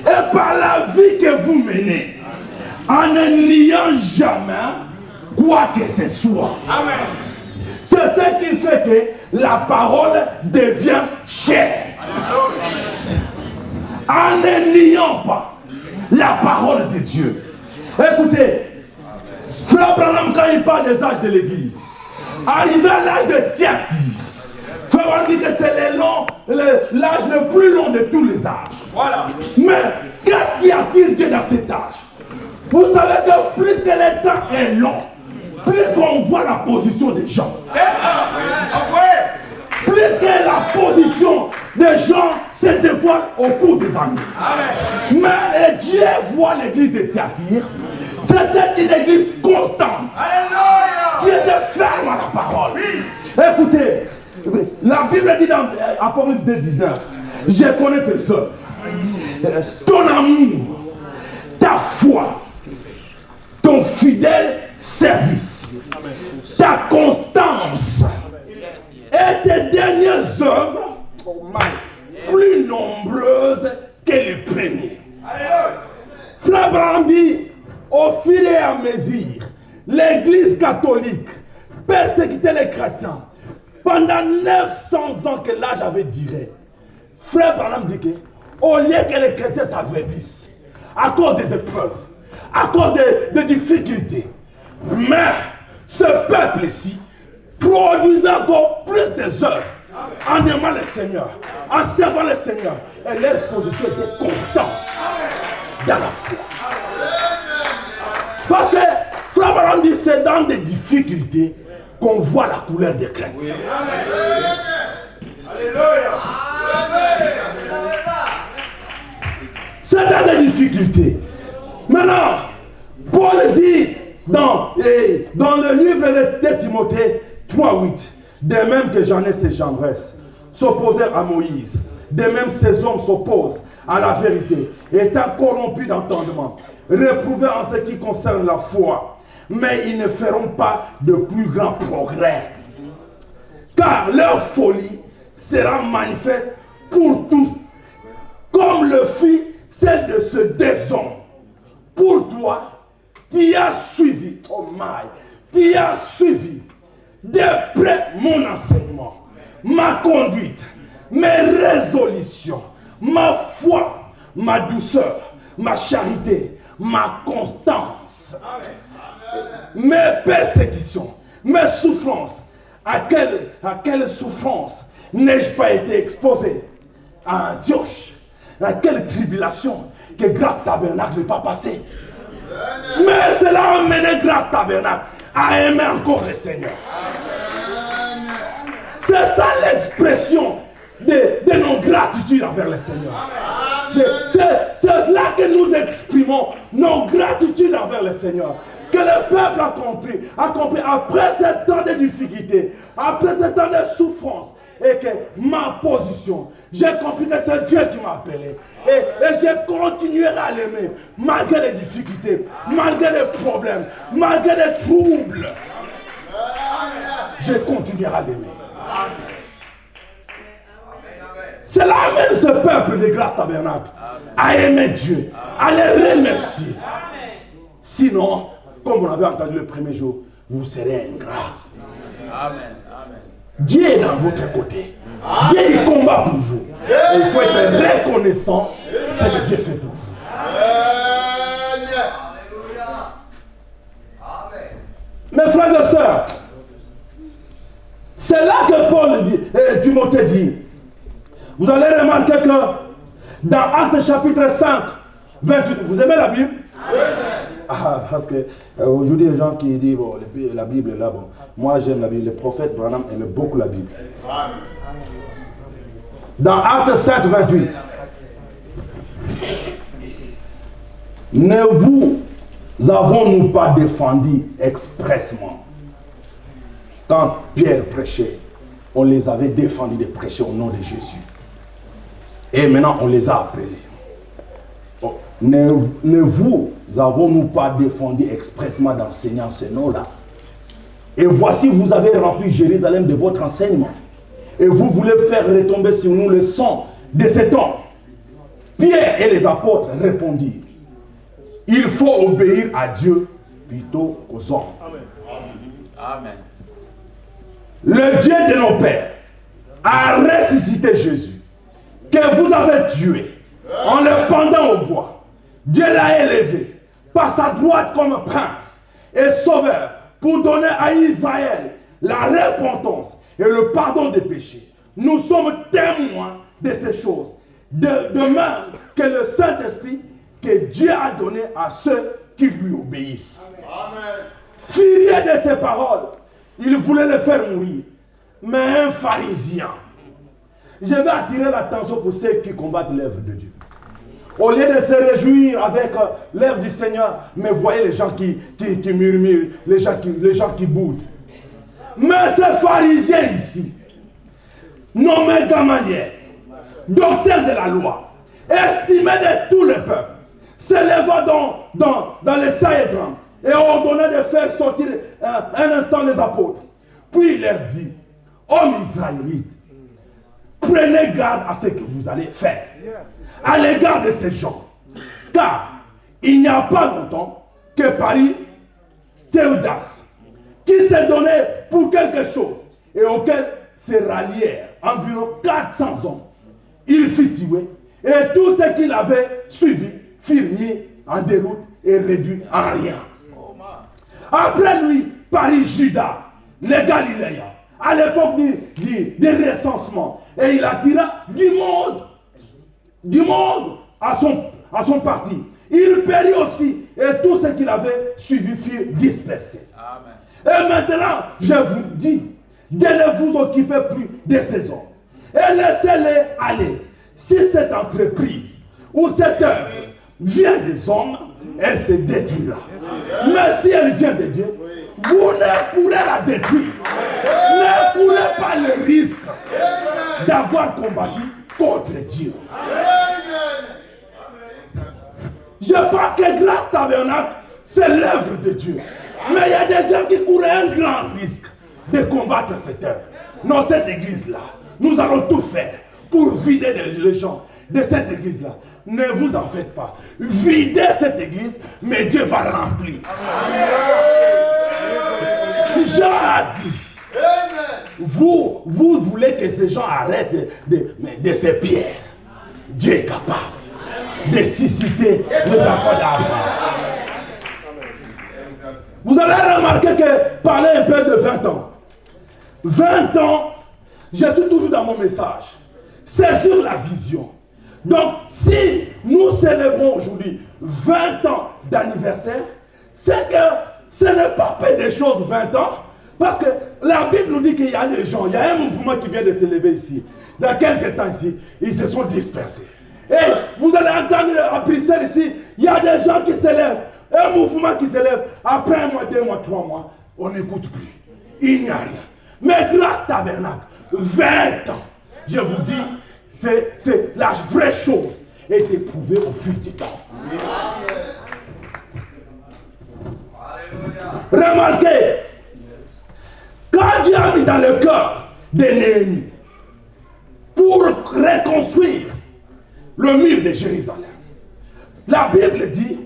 et par la vie que vous menez, en ne niant jamais quoi que ce soit. Amen. C'est ce qui fait que la parole devient chère. En ne niant pas la parole de Dieu. Écoutez, Frère Branham, quand il parle des âges de l'église, arrivé à l'âge de Thyatire, Frère Branham dit que c'est l'âge le plus long de tous les âges. Voilà. Mais qu'est-ce qui attire Dieu dans cet âge? Vous savez que plus que le temps est long, plus on voit la position des gens. C'est ça. Plus que la position des gens se dévoile au cours des années. Amen. Mais Dieu voit l'église de Thyatire. C'était une église constante. Alléluia. Qui était ferme à la parole. Oui. Écoutez, la Bible dit dans Apocalypse 2:19, je connais tes œuvres, ton amour, ta foi, ton fidèle service, ta constance et tes dernières œuvres plus nombreuses que les premiers. Frère Branham dit, au fil et à mesure, l'église catholique persécutait les chrétiens pendant 900 ans que l'âge avait duré. Frère Branham dit que, au lieu que les chrétiens s'affaiblissent à cause des épreuves, à cause des difficultés, mais ce peuple-ci produisait encore plus des œuvres en aimant le Seigneur, en servant le Seigneur, et leur position était constante dans la foi. Parce que Frère Branham dit, c'est dans des difficultés qu'on voit la couleur des chrétiens. Alléluia. C'est dans des difficultés. Maintenant, Paul dit dans le livre de Timothée 3:8, de même que Jeannès et Jambres s'opposèrent à Moïse, de même ces hommes s'opposent à la vérité, étant corrompus d'entendement, réprouvés en ce qui concerne la foi, mais ils ne feront pas de plus grands progrès, car leur folie sera manifeste pour tous, comme le fit celle de ce déshommes. Pour toi, tu as suivi, oh my, tu as suivi de près mon enseignement, ma conduite, mes résolutions, ma foi, ma douceur, ma charité, ma constance, mes persécutions, mes souffrances. À quelle souffrance n'ai-je pas été exposé? À Antioche. À quelle tribulation que Grâce Tabernacle n'est pas passé. Mais cela a amené Grâce Tabernacle à aimer encore le Seigneur. C'est ça l'expression de nos gratitudes envers le Seigneur. C'est là que nous exprimons nos gratitudes envers le Seigneur. Que le peuple a compris après ce temps de difficulté, après ce temps de souffrance, et que ma position, j'ai compris que c'est Dieu qui m'a appelé. Et je continuerai à l'aimer, malgré les difficultés, malgré les problèmes, malgré les troubles. Je continuerai à l'aimer. Cela amène ce peuple de Grâce Tabernacle à aimer Dieu, à le remercier. Sinon, comme on avait entendu le premier jour, vous serez ingrat. Amen. Dieu est dans votre côté. Dieu il combat pour vous. Et il faut être reconnaissant de ce que Dieu fait pour vous. Mes frères et sœurs, c'est là que Paul dit, Timothée dit, vous allez remarquer que dans Actes chapitre 5, 28, vous aimez la Bible? Parce que aujourd'hui, les gens qui disent, bon, la Bible est là, bon, moi j'aime la Bible, le prophète Branham aime beaucoup la Bible. Dans Actes 5, 28, ne vous avons-nous pas défendu expressement? Quand Pierre prêchait, on les avait défendus de prêcher au nom de Jésus. Et maintenant, on les a appelés. Ne vous avons-nous pas défendu expressement d'enseigner en ce nom-là? Et voici, vous avez rempli Jérusalem de votre enseignement. Et vous voulez faire retomber sur nous le sang de cet homme. Pierre et les apôtres répondirent, il faut obéir à Dieu plutôt qu'aux hommes. Amen. Le Dieu de nos pères a ressuscité Jésus, que vous avez tué en le pendant au bois. Dieu l'a élevé par sa droite comme prince et sauveur pour donner à Israël la repentance et le pardon des péchés. Nous sommes témoins de ces choses, de même que le Saint-Esprit que Dieu a donné à ceux qui lui obéissent. Amen. Furieux de ces paroles, il voulait le faire mourir. Mais un pharisien, je vais attirer l'attention pour ceux qui combattent l'œuvre de Dieu. Au lieu de se réjouir avec l'œuvre du Seigneur, mais voyez les gens qui murmurent, les gens qui boudent. Mais ce pharisien ici, nommé Gamaliel, docteur de la loi, estimé de tout le peuple, s'éleva dans les Sanhédrin et ordonna de faire sortir un instant les apôtres. Puis il leur dit, hommes israélites, prenez garde à ce que vous allez faire à l'égard de ces gens. Car il n'y a pas longtemps que Paris, Théodas, qui s'est donné pour quelque chose et auquel se rallièrent environ 400 hommes. Il fut tué et tous ceux qui l'avaient suivi furent mis en déroute et réduits en rien. Après lui, Paris, Judas, les Galiléens, à l'époque du recensement, et il attira du monde à son parti. Il périt aussi, et tous ceux qui l'avaient suivi furent dispersés. Amen. Et maintenant, je vous dis de ne vous occuper plus de ces hommes. Et laissez-les aller. Si cette entreprise ou cette œuvre vient des hommes, elle se détruira. Mais si elle vient de Dieu, vous ne pourrez la détruire. Ne pourrez pas le risque d'avoir combattu contre Dieu. Je pense que Grâce Tabernacle, c'est l'œuvre de Dieu. Mais il y a des gens qui courent un grand risque de combattre cette œuvre. Non, cette église-là, nous allons tout faire pour vider les gens de cette église-là. Ne vous en faites pas. Videz cette église, mais Dieu va remplir. Jean a dit, vous voulez que ces gens arrêtent de se pierre. Dieu est capable de susciter les enfants d'Abraham. Vous allez remarquer que parler un peu de 20 ans. 20 ans, je suis toujours dans mon message. C'est sur la vision. Donc, si nous célébrons aujourd'hui 20 ans d'anniversaire, c'est que ce n'est pas peu de choses 20 ans. Parce que la Bible nous dit qu'il y a des gens, il y a un mouvement qui vient de s'élever ici. dans quelques temps ici, ils se sont dispersés. Et vous allez entendre à Bruxelles ici, il y a des gens qui s'élèvent, un mouvement qui s'élève. Après 1 mois, 2 mois, 3 mois, on n'écoute plus. Il n'y a rien. Mais grâce Tabernacle, 20 ans, je vous dis, c'est la vraie chose est éprouvée au fil du temps. Remarquez, quand Dieu a mis dans le cœur de Néhémie pour reconstruire le mur de Jérusalem, la Bible dit,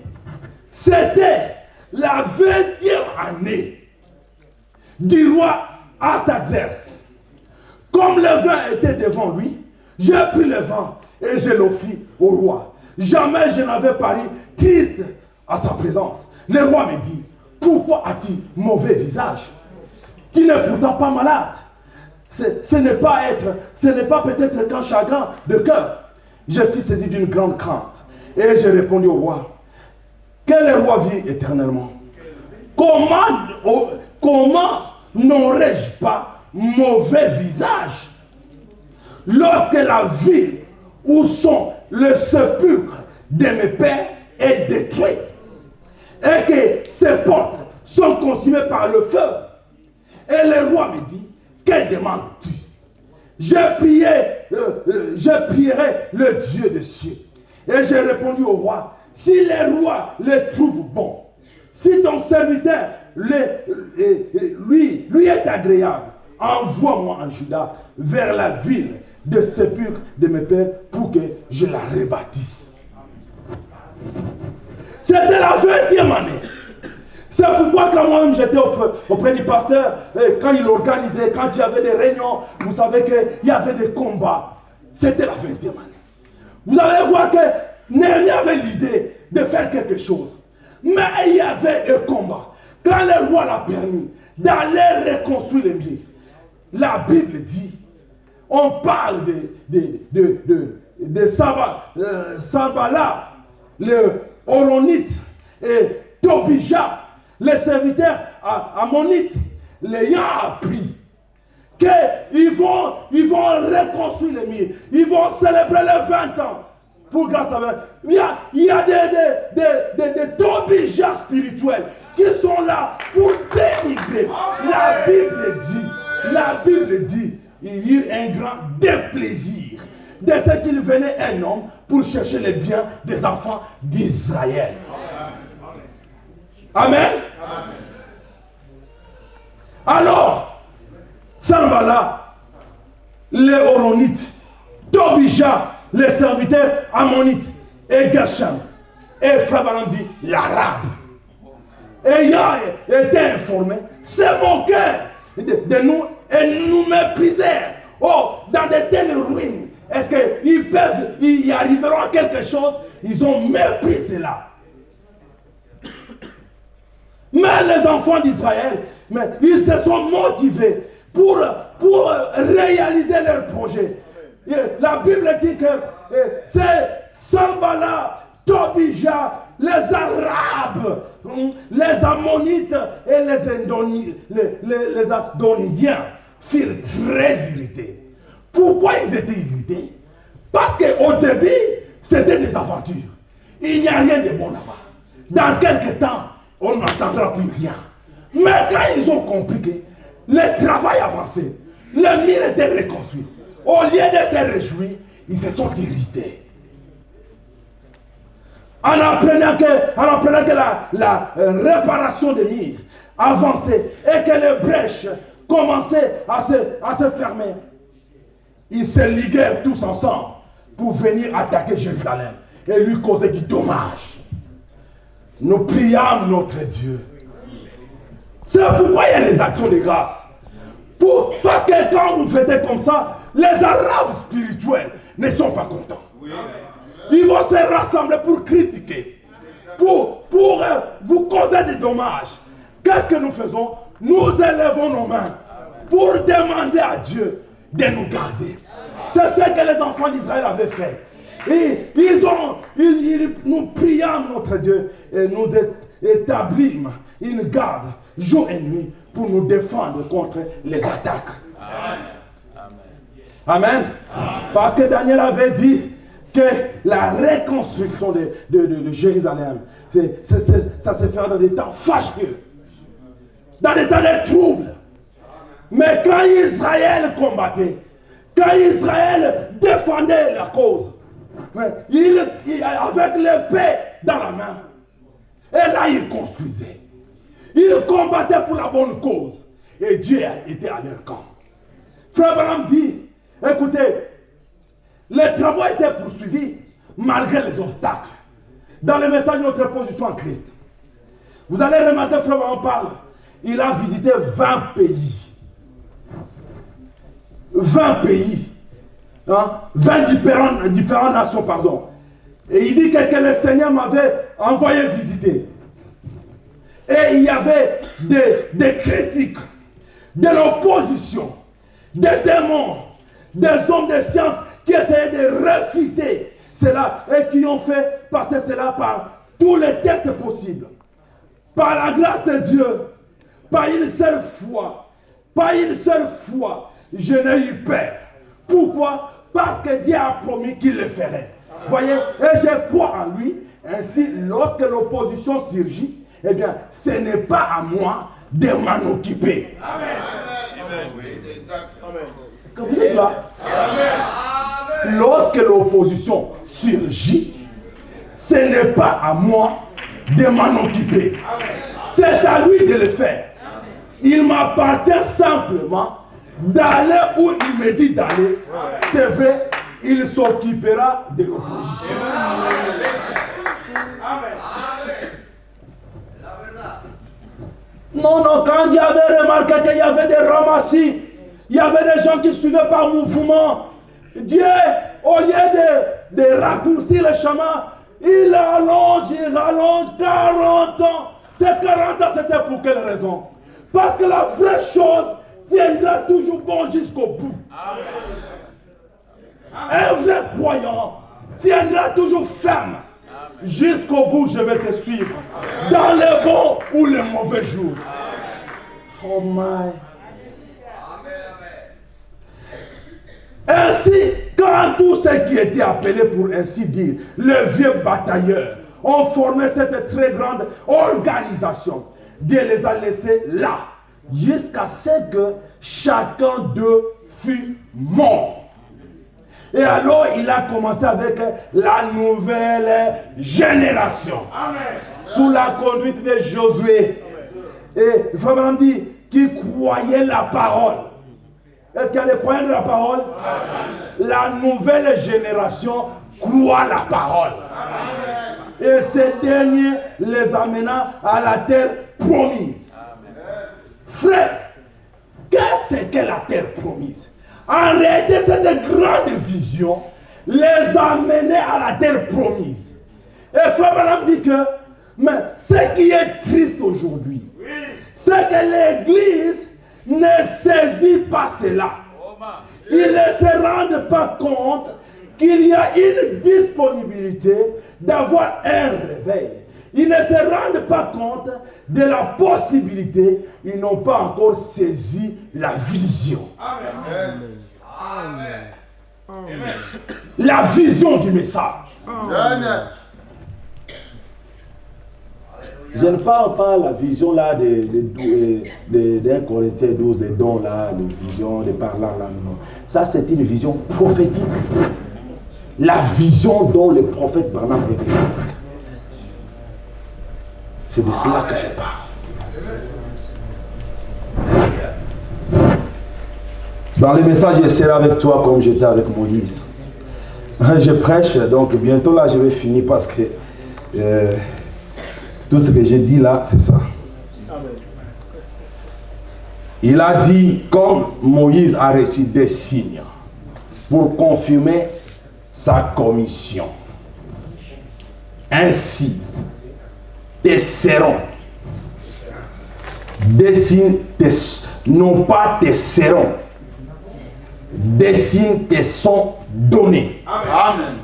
c'était la 20e année du roi Artaxerxès. Comme le vin était devant lui, j'ai pris le vin et je l'offris au roi. Jamais je n'avais paru triste à sa présence. Le roi me dit, pourquoi as-tu mauvais visage? Tu n'es pourtant pas malade. Ce n'est pas peut-être qu'un chagrin de cœur. Je fus saisi d'une grande crainte. Et j'ai répondu au roi, que le roi vit éternellement. Comment n'aurais-je pas mauvais visage lorsque la ville où sont le sépulcre de mes pères est détruite et que ses portes sont consumées par le feu? Et le roi me dit, que demandes-tu? Je prierai le Dieu des cieux. Et j'ai répondu au roi, si le roi le trouve bon, si ton serviteur lui est agréable, envoie-moi en Juda vers la ville de sépulcre de mes pères pour que je la rebâtisse. C'était la 20e année. C'est pourquoi quand moi-même j'étais auprès du pasteur, quand il organisait, quand il y avait des réunions, vous savez qu'il y avait des combats. C'était la 20e année. Vous allez voir que Néhémie avait l'idée de faire quelque chose. Mais il y avait un combat. Quand le roi l'a permis d'aller reconstruire le mur, la Bible dit, on parle de Sanballat, le Horonite, et Tobija, les serviteurs ammonites, l'ayant appris qu'ils vont reconstruire le mur, ils vont célébrer les 20 ans. Pour grâce à il y a des Tobija spirituels qui sont là pour dénigrer. La Bible dit, il y eut un grand déplaisir de ce qu'il venait un homme pour chercher les biens des enfants d'Israël. Amen. Alors, Sanballat, les Horonites, Tobija, les serviteurs ammonites, et Gershom, et Frère Branham dit l'arabe, ayant été informés, se moquèrent de nous et nous méprisèrent. Oh, dans de telles ruines, est-ce qu'ils y arriveront à quelque chose? Ils ont méprisé cela. Mais les enfants d'Israël, ils se sont motivés pour réaliser leur projet. La Bible dit que c'est Sanballat, Tobija, les Arabes, les Ammonites et les Asdodiens furent très irrités. Pourquoi ils étaient irrités? Parce qu'au début, c'était des aventures. Il n'y a rien de bon là-bas. Dans quelques temps, on n'entendra plus rien. Mais quand ils ont compris que le travail avançait, le mur était reconstruit, au lieu de se réjouir, ils se sont irrités. En apprenant que la réparation des murs avançait et que les brèches commençaient à se fermer, ils se liguèrent tous ensemble pour venir attaquer Jérusalem et lui causer du dommage. Nous priâmes notre Dieu. C'est pourquoi il y a les actions de grâce. Parce que quand vous faites comme ça, les Arabes spirituels ne sont pas contents. Oui. Ils vont se rassembler pour critiquer, pour vous causer des dommages. Qu'est-ce que nous faisons? Nous élevons nos mains pour demander à Dieu de nous garder. C'est ce que les enfants d'Israël avaient fait. Et nous prions notre Dieu et nous établissons une garde jour et nuit pour nous défendre contre les attaques. Amen. Amen. Parce que Daniel avait dit que la reconstruction de Jérusalem, ça se fait dans des temps fâcheux, dans des temps de troubles. Mais quand Israël combattait, quand Israël défendait la cause, avec l'épée dans la main, et là il construisait. Il combattait pour la bonne cause. Et Dieu était à leur camp. Frère Branham dit, écoutez, les travaux étaient poursuivis malgré les obstacles. Dans le message de notre position en Christ. Vous allez remarquer, Frère Branham parle, il a visité 20 pays. 20 pays. Hein? 20 différentes nations, pardon. Et il dit que le Seigneur m'avait envoyé visiter. Et il y avait des critiques, de l'opposition, des démons, des hommes de science qui essayaient de réfuter cela et qui ont fait passer cela par tous les tests possibles. Par la grâce de Dieu, par une seule fois, je n'ai eu peur. Pourquoi? Parce que Dieu a promis qu'il le ferait. Voyez, et je crois en lui. Ainsi, lorsque l'opposition surgit, eh bien, ce n'est pas à moi de m'en occuper. Amen. Est-ce que vous êtes là? Amen. Lorsque l'opposition surgit, ce n'est pas à moi de m'en occuper. C'est à lui de le faire. Il m'appartient simplement d'aller où il me dit d'aller. C'est vrai, il s'occupera de l'opposition. Amen. Non, quand Dieu avait remarqué qu'il y avait des ramassis, il y avait des gens qui suivaient par mouvement, Dieu, au lieu de raccourcir le chemin, il rallonge 40 ans. Ces 40 ans, c'était pour quelle raison? Parce que la vraie chose tiendra toujours bon jusqu'au bout. Un vrai croyant tiendra toujours ferme. Jusqu'au bout, je vais te suivre. Dans les bons ou les mauvais jours. Oh my. Ainsi, quand tous ceux qui étaient appelés pour ainsi dire, les vieux batailleurs, ont formé cette très grande organisation, Dieu les a laissés là, jusqu'à ce que chacun d'eux fût mort. Et alors, il a commencé avec la nouvelle génération. Amen. Sous la conduite de Josué. Et il faut vraiment dire qui croyait la parole. Est-ce qu'il y a des croyants de la parole? Amen. La nouvelle génération croit la parole. Amen. Et ces derniers les amena à la terre promise. Amen. Frère, qu'est-ce que la terre promise? En réalité, cette grande vision les a menés à la terre promise. Et Frère Branham dit que, mais ce qui est triste aujourd'hui, c'est que l'Église ne saisit pas cela. Ils ne se rendent pas compte qu'il y a une disponibilité d'avoir un réveil. Ils ne se rendent pas compte de la possibilité. Ils n'ont pas encore saisi la vision. Amen. Amen. Amen. La vision du message. Amen. Je ne parle pas de la vision là d'un Corinthiens 12, des dons là, de vision, de parlant là. Non. Ça, c'est une vision prophétique. La vision dont le prophète Branham révèle. C'est de cela que je parle. Dans les messages, je serai avec toi comme j'étais avec Moïse. Je prêche, donc bientôt là, je vais finir parce que tout ce que j'ai dit là, c'est ça. Il a dit, comme Moïse a reçu des signes pour confirmer sa commission. Ainsi, tes serons, des signes, non pas tes serons, des signes te sont donnés. Amen.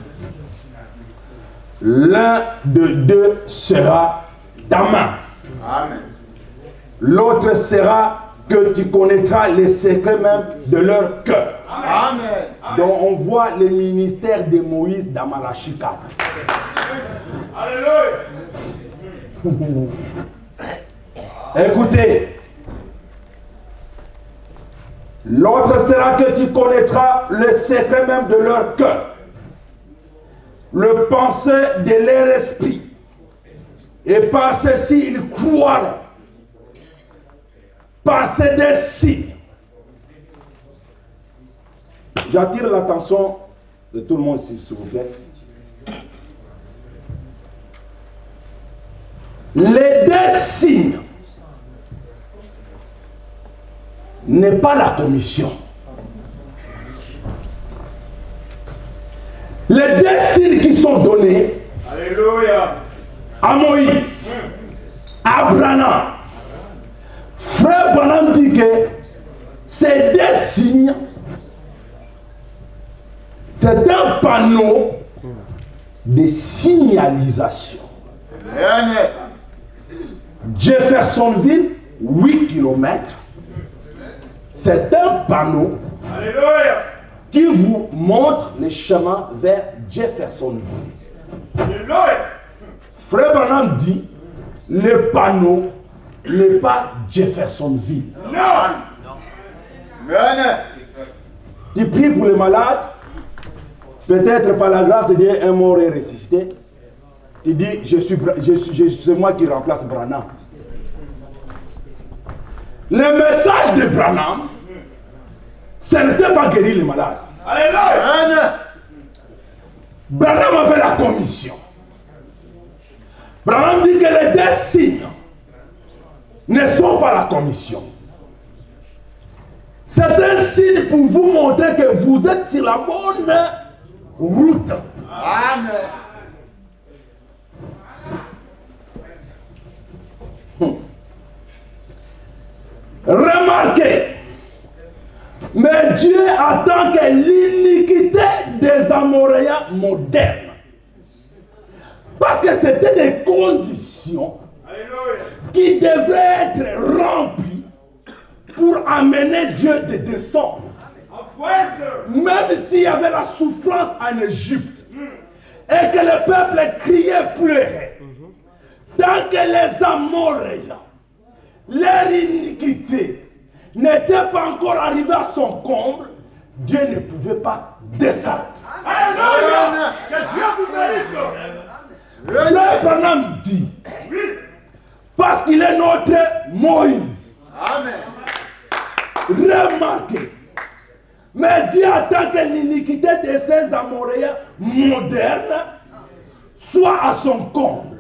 L'un de deux sera ta main. Amen. L'autre sera que tu connaîtras les secrets même de leur cœur. Amen. Donc on voit les ministères de Moïse dans Malachie 4. Alléluia. Écoutez, l'autre sera que tu connaîtras le secret même de leur cœur, le pensée de leur esprit, et par ceci ils croiront, par ces deux signes. J'attire l'attention de tout le monde, s'il vous plaît. Les deux signes n'est pas la commission. Les deux signes qui sont donnés Alléluia. à Moïse, à Branham, frère Branham dit que ces deux signes, c'est un panneau de signalisation. Amen. Jeffersonville, 8 km. C'est un panneau Alléluia. qui vous montre le chemin vers Jeffersonville. Alléluia. Frère Branham dit, le panneau n'est pas Jeffersonville. Non. Amen. Tu pries pour les malades, peut-être par la grâce de Dieu, un mort est ressuscité. Tu dis, c'est moi qui remplace Branham. Le message de Branham, ce n'était pas guérir les malades. Alléluia. Amen. Branham a fait la commission. Branham dit que les deux signes ne sont pas la commission. C'est un signe pour vous montrer que vous êtes sur la bonne route. Amen. Remarquez, mais Dieu attend que l'iniquité des Amoréens modernes, parce que c'était des conditions qui devaient être remplies pour amener Dieu de descendre. Même s'il y avait la souffrance en Égypte et que le peuple criait, pleurait, tant que les Amoréens, leur iniquité n'était pas encore arrivée à son comble, Dieu ne pouvait pas descendre. Alléluia. Que Dieu vous bénisse. Frère Branham dit, parce qu'il est notre Moïse. Amen. Remarquez, mais Dieu attend que l'iniquité de ces Amoréens modernes soit à son comble.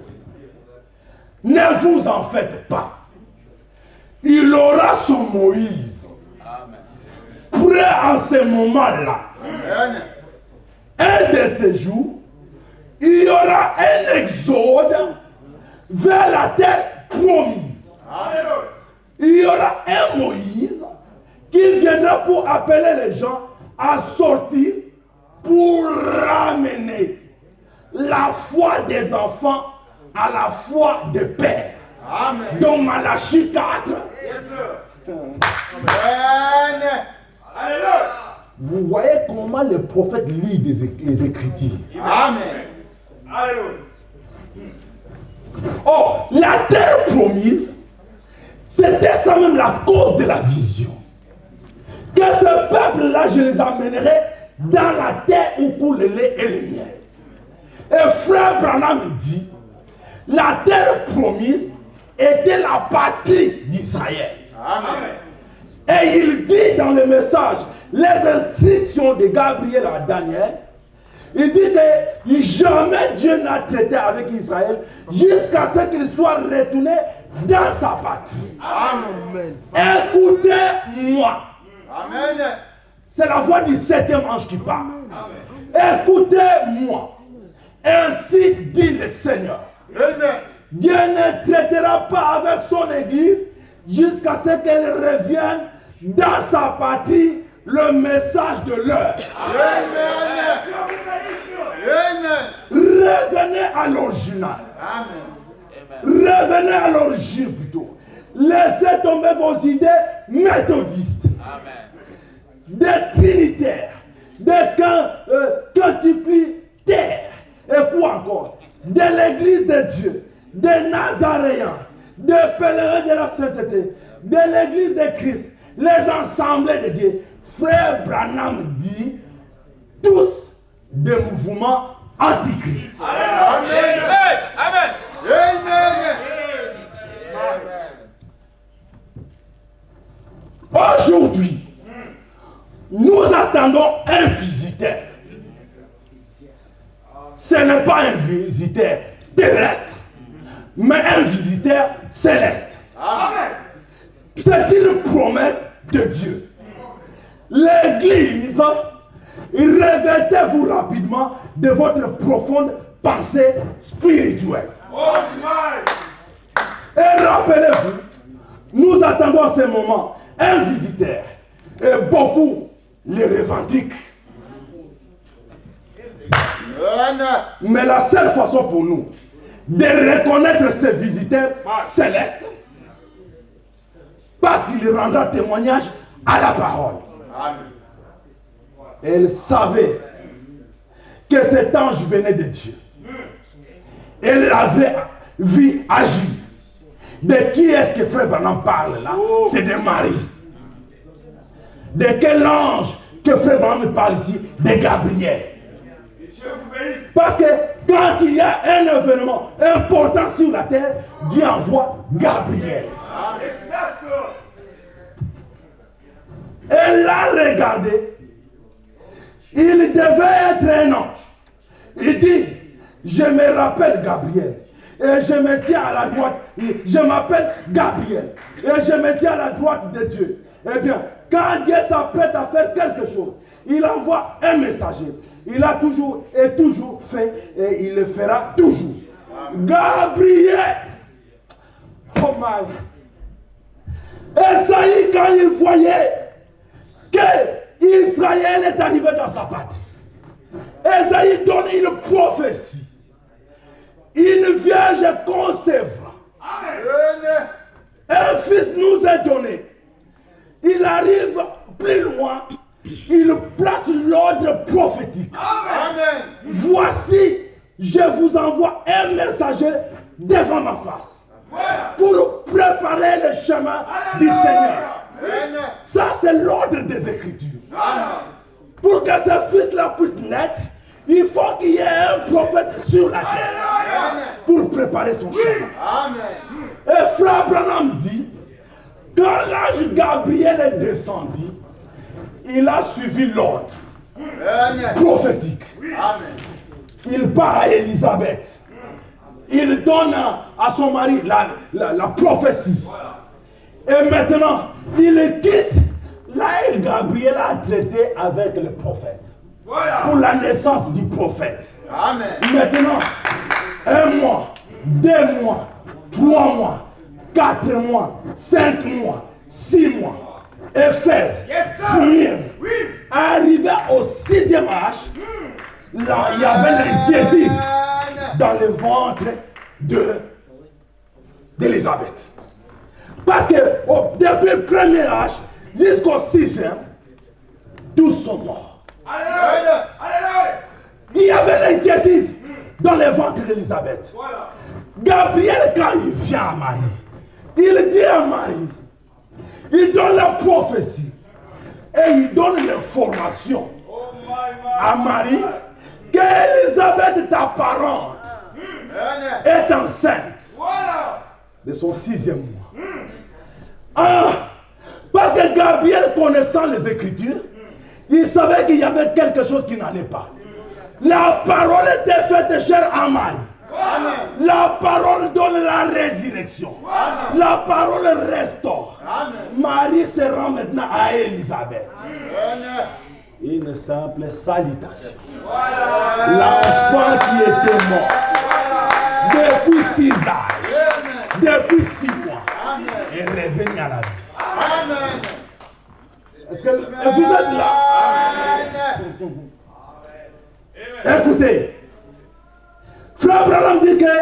Ne vous en faites pas. Il aura son Moïse. Prêt en ce moment-là. Un de ces jours, il y aura un exode vers la terre promise. Il y aura un Moïse qui viendra pour appeler les gens à sortir pour ramener la foi des enfants à la foi des pères. Amen. Dans Malachie 4, Amen. Alléluia. vous voyez comment les prophètes lisent les Écritures. Amen. Alléluia. Or, la terre promise, c'était ça même la cause de la vision. Que ce peuple-là, je les amènerai dans la terre où coule le lait et le miel. Et frère Branham dit, la terre promise était la patrie d'Israël. Amen. Et il dit dans le message, les instructions de Gabriel à Daniel, il dit que jamais Dieu n'a traité avec Israël jusqu'à ce qu'il soit retourné dans sa patrie. Amen. Écoutez-moi. Amen. C'est la voix du 7e ange qui parle. Écoutez-moi. Ainsi dit le Seigneur. Amen. Dieu ne traitera pas avec son église jusqu'à ce qu'elle revienne dans sa patrie le message de l'heure. Amen. Amen. Revenez à l'original. Amen. Revenez à l'origine plutôt. Laissez tomber vos idées méthodistes, des trinitaires, des quintuplitaires, et quoi encore? De l'église de Dieu, des Nazaréens, des pèlerins de la sainteté, de l'église de Christ, les assemblées de Dieu. Frère Branham dit tous des mouvements antichrist. Amen. Amen. Amen. Aujourd'hui, nous attendons un visiteur. Ce n'est pas un visiteur terrestre, mais un visiteur céleste. Amen. C'est une promesse de Dieu. L'Église, revêtez-vous rapidement de votre profonde pensée spirituelle. Oh my. Et rappelez-vous, nous attendons à ce moment un visiteur. Et beaucoup le revendiquent. Mais la seule façon pour nous de reconnaître ce visiteur céleste, parce qu'il rendra témoignage à la parole. Elle savait que cet ange venait de Dieu. Elle l'avait vu agir. De qui est-ce que Frère Branham parle là? C'est de Marie. De quel ange que Frère Branham parle ici? De Gabriel. Parce que quand il y a un événement important sur la terre, Dieu envoie Gabriel. Elle l'a regardé. Il devait être un ange. Il dit, je me rappelle Gabriel. Et je me tiens à la droite. Je m'appelle Gabriel. Et je me tiens à la droite de Dieu. Eh bien, quand Dieu s'apprête à faire quelque chose, il envoie un messager. Il a toujours et toujours fait et il le fera toujours. Gabriel. Oh my. Esaïe, quand il voyait que Israël est arrivé dans sa patrie, Esaïe donne une prophétie. Une vierge concevra. Un fils nous est donné. Il arrive plus loin. Il place l'ordre prophétique. Amen. Voici, je vous envoie un messager devant ma face pour préparer le chemin du Seigneur. Ça, c'est l'ordre des Écritures. Pour que ce fils-là puisse naître, il faut qu'il y ait un prophète sur la terre pour préparer son chemin. Et Frère Branham dit, quand l'ange Gabriel est descendu, il a suivi l'ordre prophétique. Il part à Élisabeth. Il donne à son mari la prophétie. Et maintenant, il quitte. Là, Gabriel a traité avec le prophète. Pour la naissance du prophète. Maintenant, 1 mois, 2 mois, 3 mois, 4 mois, 5 mois, 6 mois. Éphèse, Smyrne, arrivé au 6e âge, là, il y avait l'inquiétude dans le ventre d'Élisabeth. Parce que depuis le premier âge jusqu'au 6e, tous sont morts. Il y avait l'inquiétude dans le ventre d'Élisabeth. Gabriel, quand il vient à Marie, il dit à Marie, il donne la prophétie et il donne l'information à Marie qu'Élisabeth, ta parente, est enceinte de son 6e mois. Parce que Gabriel, connaissant les Écritures, il savait qu'il y avait quelque chose qui n'allait pas. La parole était faite chère à Marie. La parole donne la résurrection. La parole restaure. Marie se rend maintenant à Élisabeth. Une simple salutation. L'enfant qui était mort depuis 6 âges, depuis 6 mois, est revenu à la vie. Est-ce que vous êtes là? Écoutez, Frère Branham dit que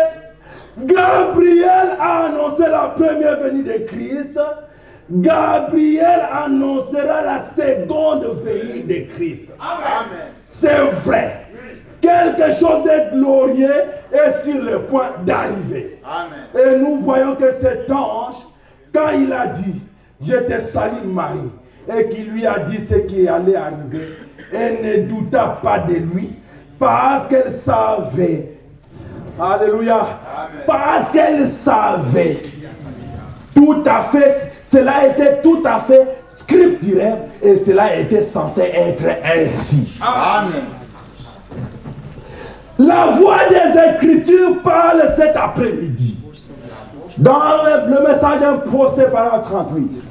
Gabriel a annoncé la première venue de Christ Gabriel annoncera la seconde venue de Christ. Amen. C'est vrai. Quelque chose de glorieux est sur le point d'arriver. Amen. Et nous voyons que cet ange, quand il a dit, je te salue Marie, et qu'il lui a dit ce qui allait arriver, elle ne douta pas de lui, parce qu'elle savait. Alléluia. Amen. Parce qu'elle savait. Tout à fait, cela était tout à fait scripturel et cela était censé être ainsi. Amen. La voix des Écritures parle cet après-midi. Dans le message d'un procès par 38.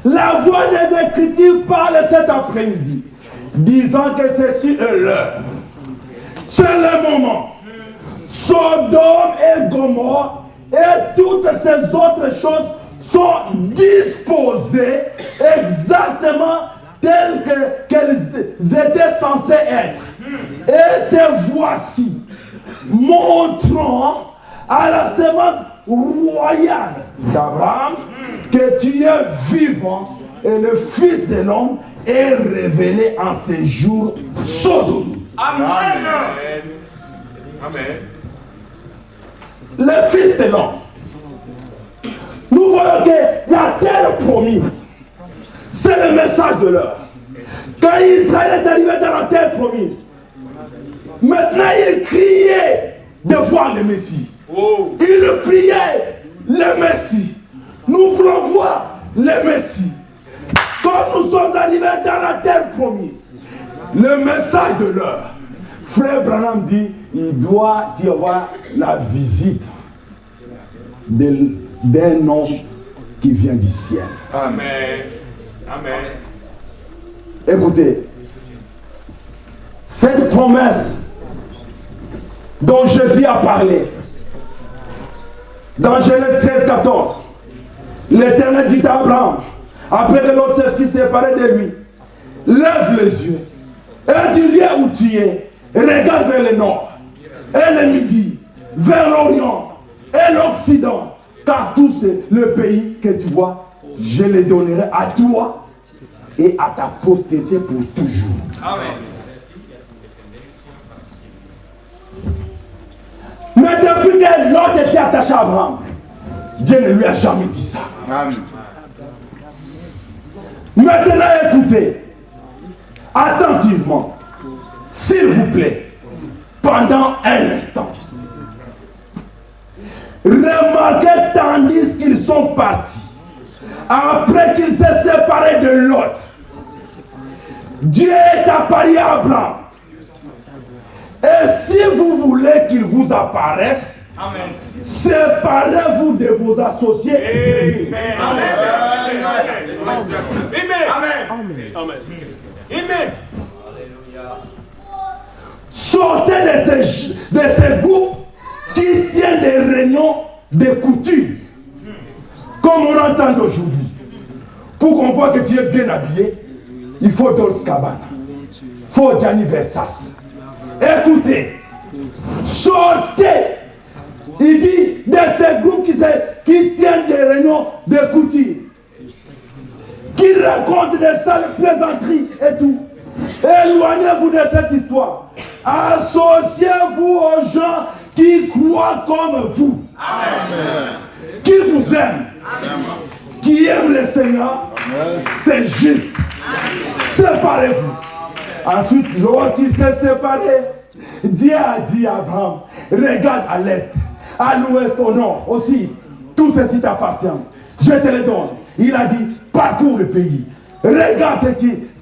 La voix des Écritures parle cet après-midi, disant que ceci est l'heure. C'est le moment. Sodome et Gomorrhe et toutes ces autres choses sont disposées exactement telles qu'elles étaient censées être. Et te voici, montrant à la sémence royale d'Abraham que tu es vivant et le Fils de l'homme est révélé en ces jours sodomites. Amen. Amen. Le Fils de l'homme. Nous voyons que la terre promise, c'est le message de l'heure. Quand Israël est arrivé dans la terre promise, maintenant il criait de voir le Messie. Oh. Il priait le Messie. Nous voulons voir le Messie. Comme nous sommes arrivés dans la terre promise, le message de l'heure, Frère Branham dit, il doit y avoir la visite d'un homme qui vient du ciel. Amen. Amen. Écoutez, cette promesse dont Jésus a parlé, dans Genèse 13, 14, l'Éternel dit à Abraham, après que l'autre ses fils séparés de lui, lève les yeux, et du lieu où tu es, regarde vers le nord, et le midi, vers l'orient, et l'occident, car tout c'est le pays que tu vois, je le donnerai à toi et à ta postérité pour toujours. Amen. Mais depuis que l'autre était attaché à Abraham, Dieu ne lui a jamais dit ça. Amen. Maintenant, écoutez, attentivement, s'il vous plaît, pendant un instant. Remarquez, tandis qu'ils sont partis, après qu'ils se séparés de l'autre, Dieu est apparu à Abraham. Et si vous voulez qu'il vous apparaisse, Amen. séparez-vous de vos associés. Amen. Amen. Amen. Amen. Amen. Sortez de ces groupes qui tiennent des réunions de coutume, comme on entend aujourd'hui. Pour qu'on voit que tu es bien habillé, il faut Dolce Gabbana, il faut Gianni Versace. Écoutez, sortez, il dit, de ces groupes qui tiennent des réunions de coutume, qui racontent des sales plaisanteries et tout. Éloignez-vous de cette histoire. Associez-vous aux gens qui croient comme vous. Amen. Qui vous aiment. Qui aiment le Seigneur. C'est juste. Séparez-vous. Ensuite, lorsqu'il s'est séparé, Dieu a dit à Abraham, regarde à l'est, à l'ouest, au nord aussi. Tout ceci t'appartient. Je te le donne. Il a dit, parcours le pays. Regarde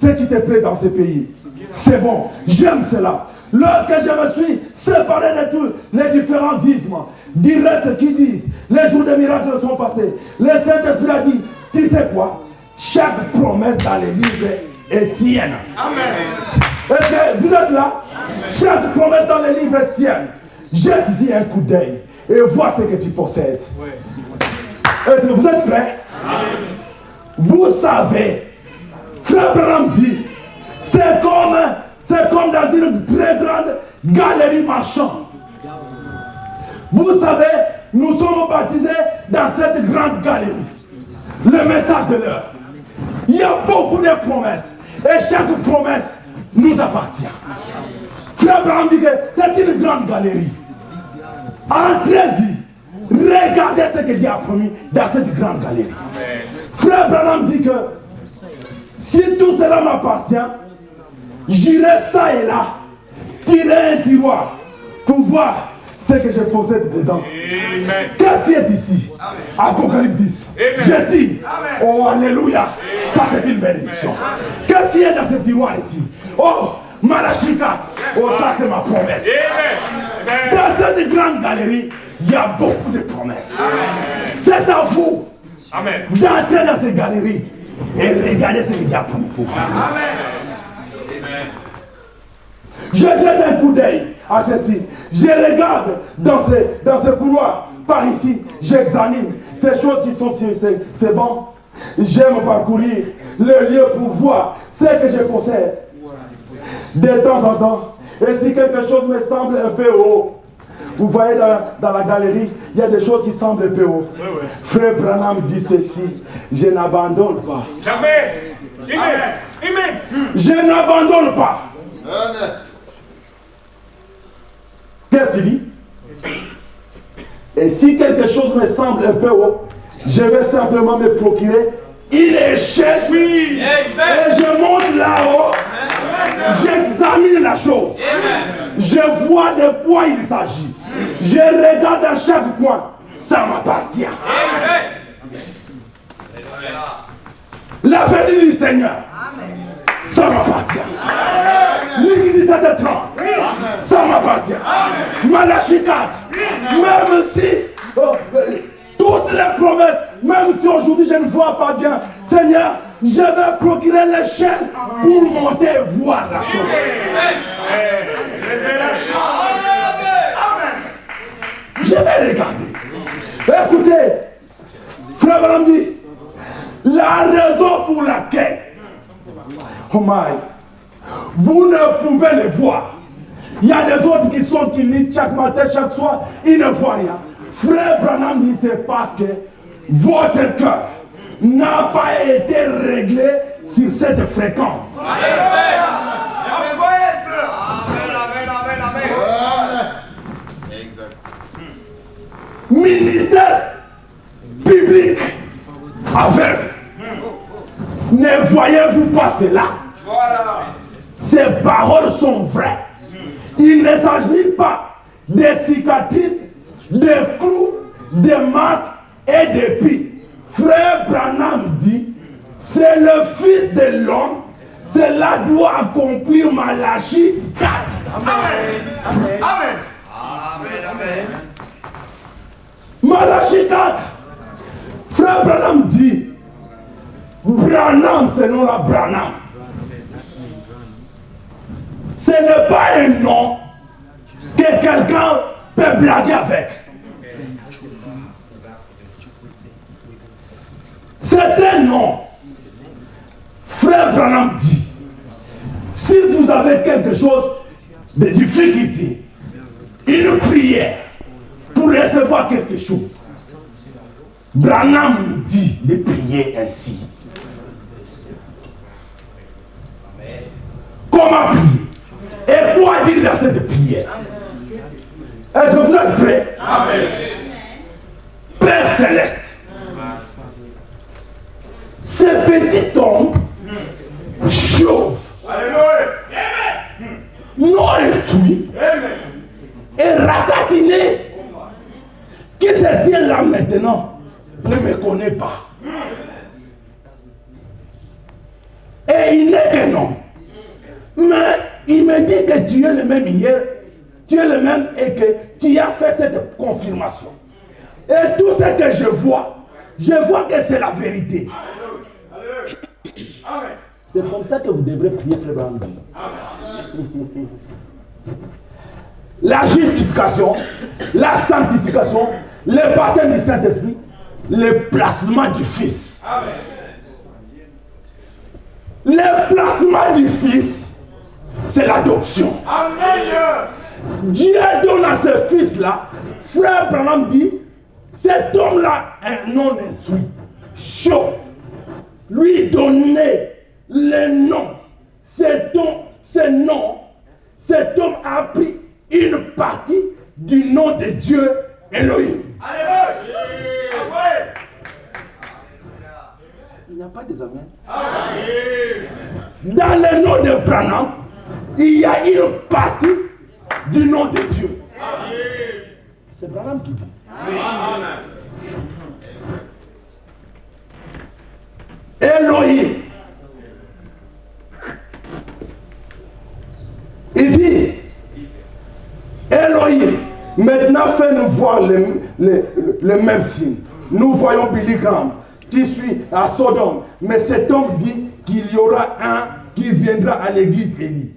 ce qui te plaît dans ce pays. C'est bon, j'aime cela. Lorsque je me suis séparé de tous les différents ismes, du reste qui disent, les jours des miracles sont passés. Le Saint-Esprit a dit, tu sais quoi? Chaque promesse dans les livres est tienne. Amen. Est-ce que vous êtes là? Amen. Chaque promesse dans les livres est tienne. Jette-y un coup d'œil et vois ce que tu possèdes. Est-ce que vous êtes prêts? Amen. Vous savez, Frère Branham dit, c'est comme dans une très grande galerie marchande. Vous savez, nous sommes baptisés dans cette grande galerie. le message de l'heure. Il y a beaucoup de promesses. Et chaque promesse nous appartient. Frère Branham dit que c'est une grande galerie. Entrez-y. Regardez ce que Dieu a promis dans cette grande galerie. Frère Branham dit que si tout cela m'appartient, j'irai ça et là, tirer un tiroir pour voir ce que je possède dedans. Qu'est-ce qui est ici? Apocalypse 10. Je dis, oh Alléluia, ça c'est une bénédiction. Qu'est-ce qui est dans ce tiroir ici? Oh, Malachie 4. Oh, ça c'est ma promesse. Dans cette grande galerie, il y a beaucoup de promesses. C'est à vous d'entrer dans ces galeries et regarder ce que Dieu a promis pour vous. Je jette un coup d'œil à ceci. Je regarde dans ce couloir. Par ici, j'examine ces choses qui sont sur ces bancs. J'aime parcourir le lieu pour voir ce que je possède. De temps en temps, et si quelque chose me semble un peu haut, vous voyez dans la galerie, il y a des choses qui semblent un peu haut. Frère Branham dit ceci, je n'abandonne pas. Jamais. Amen. Je n'abandonne pas. Qu'est-ce qu'il dit? Et si quelque chose me semble un peu haut, je vais simplement me procurer une échelle et je monte là-haut. J'examine la chose. Je vois de quoi il s'agit. Je regarde à chaque point. Ça m'appartient. La vertu du Seigneur. Ça m'appartient. L'église 17h30. Ça m'appartient. Malachie 4. Même si toutes les promesses, même si aujourd'hui je ne vois pas bien, Seigneur, je vais procurer les chaînes pour monter et voir la chose. Je vais regarder. Écoutez, Frère Branham dit, la raison pour laquelle, oh my, vous ne pouvez le voir. Il y a des autres qui lisent chaque matin, chaque soir, ils ne voient rien. Frère Branham dit, c'est parce que votre cœur n'a pas été réglé sur cette fréquence. Ministère public aveugle. Ne voyez-vous pas cela? Ces paroles sont vraies. Il ne s'agit pas de cicatrices, de clous, de marques et d'épis. Frère Branham dit, c'est le Fils de l'homme, cela doit accomplir Malachie 4. Amen. Amen. Malachie 4. Frère Branham dit, Branham, c'est non la Branham. Ce n'est pas un nom que quelqu'un peut blaguer avec. C'est un nom. Frère Branham dit, si vous avez quelque chose de difficulté, une prière pour recevoir quelque chose, Branham nous dit de prier ainsi. Comment prier? Et quoi dire dans cette prière? Est-ce que vous êtes prêts? Amen. Père Céleste, ce petit homme chauve, non instruit et ratatiné, qui se tient là maintenant, ne me connaît pas. Et il n'est qu'un homme. Mais il me dit que tu es le même hier, tu es le même et que tu as fait cette confirmation. Et tout ce que je vois que c'est la vérité. C'est comme ça que vous devrez prier, frère Branham. La justification, la sanctification, le baptême du Saint-Esprit, le placement du Fils. Le placement du Fils, c'est l'adoption. Dieu donne à ce Fils-là, frère Branham dit, cet homme-là est non instruit. chose, lui donner le nom. Cet homme a pris une partie du nom de Dieu Elohim. Il n'y a pas des amens. Dans le nom de Branham, il y a une partie du nom de Dieu. C'est Branham qui dit. Elohim. Il dit, Elohim, maintenant fais-nous voir le même signe. Nous voyons Billy Graham qui suit à Sodome. Mais cet homme dit qu'il y aura un qui viendra à l'église Élie.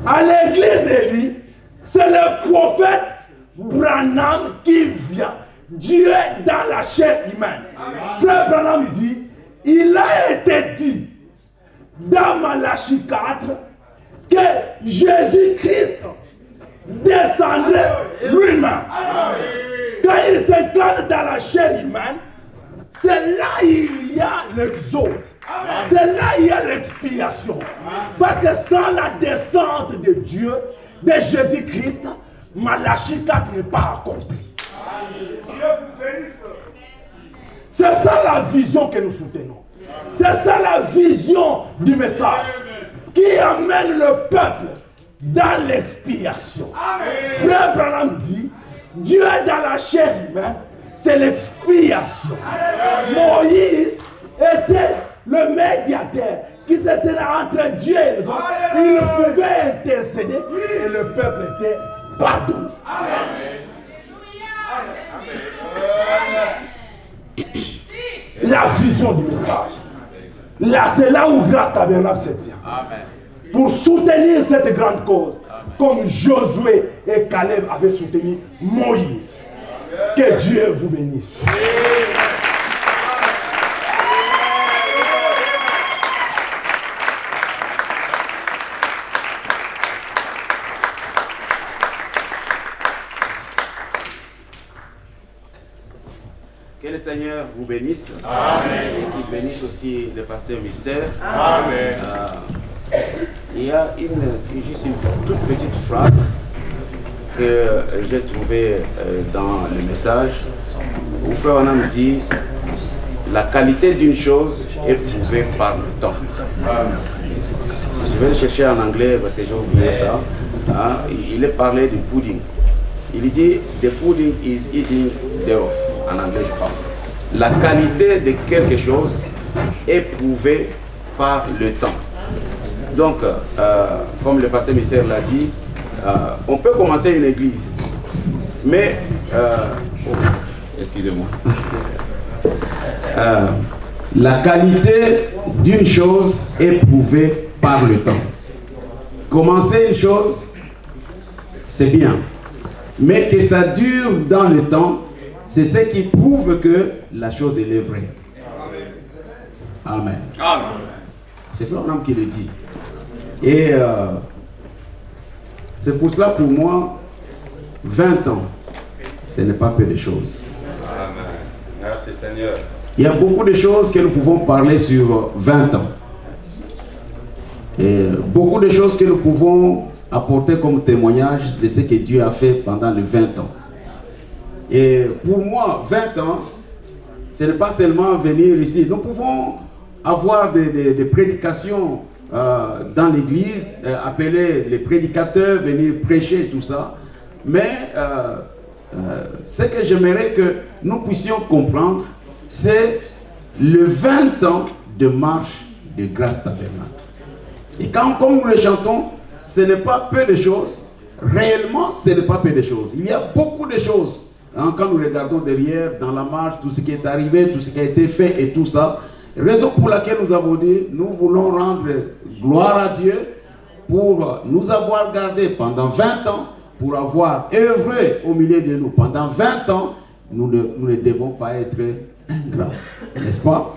À l'église Élie, c'est le prophète Branham qui vient. Dieu dans la chair humaine. Frère Branham dit, il a été dit dans Malachie 4 que Jésus-Christ descendrait lui-même. Quand il s'incarne dans la chair humaine, c'est là il y a l'exode. C'est là il y a l'expiation. Parce que sans la descente de Dieu, de Jésus-Christ, Malachie 4 n'est pas accompli. C'est ça la vision que nous soutenons. C'est ça la vision du message qui amène le peuple dans l'expiation. Frère Branham dit, Dieu dans la chair humaine, c'est l'expiation. Moïse était le médiateur qui s'était entre Dieu et les hommes. Il pouvait intercéder et le peuple était pardonné. La vision du message. Là, c'est là où Grâce Tabernacle se tient. Pour soutenir cette grande cause, comme Josué et Caleb avaient soutenu Moïse. Que Dieu vous bénisse. Que le Seigneur vous bénisse. Amen. Et qu'il bénisse aussi le pasteur Mystère. Amen. Il y a juste une toute petite phrase que j'ai trouvée dans le message où Frère Branham dit la qualité d'une chose est prouvée par le temps. Je vais le chercher en anglais parce que j'ai oublié ça. Il est parlé du pudding. Il dit the pudding is eating thereof. En anglais, je pense. La qualité de quelque chose est prouvée par le temps. Donc, comme le pasteur Mystère l'a dit, on peut commencer une église, mais, excusez-moi, la qualité d'une chose est prouvée par le temps. Commencer une chose, c'est bien, mais que ça dure dans le temps, c'est ce qui prouve que la chose est vraie. Amen. Amen. C'est Frère Branham qui le dit. Et c'est pour cela, pour moi, 20 ans, ce n'est pas peu de choses. Amen. Merci Seigneur. Il y a beaucoup de choses que nous pouvons parler sur 20 ans. Et beaucoup de choses que nous pouvons apporter comme témoignage de ce que Dieu a fait pendant les 20 ans. Et pour moi, 20 ans, ce n'est pas seulement venir ici. Nous pouvons avoir des prédications dans l'église, appeler les prédicateurs, venir prêcher, tout ça. Mais ce que j'aimerais que nous puissions comprendre, c'est le 20 ans de marche de Grâce Tabernacle. Et quand, comme nous le chantons, ce n'est pas peu de choses. Réellement, ce n'est pas peu de choses. Il y a beaucoup de choses. Quand nous regardons derrière, dans la marche, tout ce qui est arrivé, tout ce qui a été fait et tout ça, raison pour laquelle nous avons dit, nous voulons rendre gloire à Dieu pour nous avoir gardés pendant 20 ans, pour avoir œuvré au milieu de nous pendant 20 ans, nous ne devons pas être ingrats, n'est-ce pas?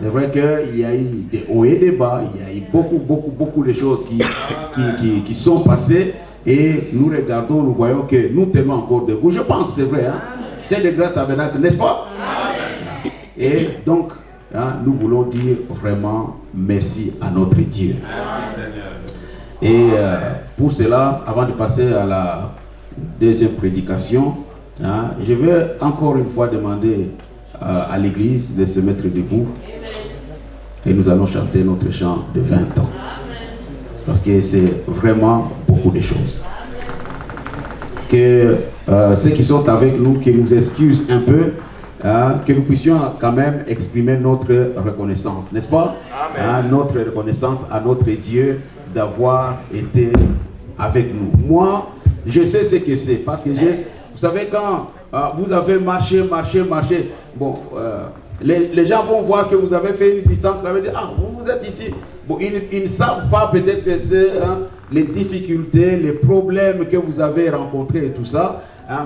C'est vrai qu'il y a eu des hauts et des bas, il y a eu beaucoup de choses qui sont passées. Et nous regardons, nous voyons que nous tenons encore debout. Je pense que c'est vrai, hein? C'est de Grâce Tabernacle, n'est-ce pas? Et donc, nous voulons dire vraiment merci à notre Dieu. Et pour cela, avant de passer à la deuxième prédication, je vais encore une fois demander à l'église de se mettre debout et nous allons chanter notre chant de 20 ans. Parce que c'est vraiment beaucoup de choses. Que ceux qui sont avec nous, qui nous excusent un peu, que nous puissions quand même exprimer notre reconnaissance, n'est-ce pas? Notre reconnaissance à notre Dieu d'avoir été avec nous. Moi, je sais ce que c'est, parce que vous savez, quand vous avez marché, bon, les gens vont voir que vous avez fait une distance, ça veut dire, vous êtes ici. Bon, ils ne savent pas peut-être que c'est les difficultés, les problèmes que vous avez rencontrés et tout ça.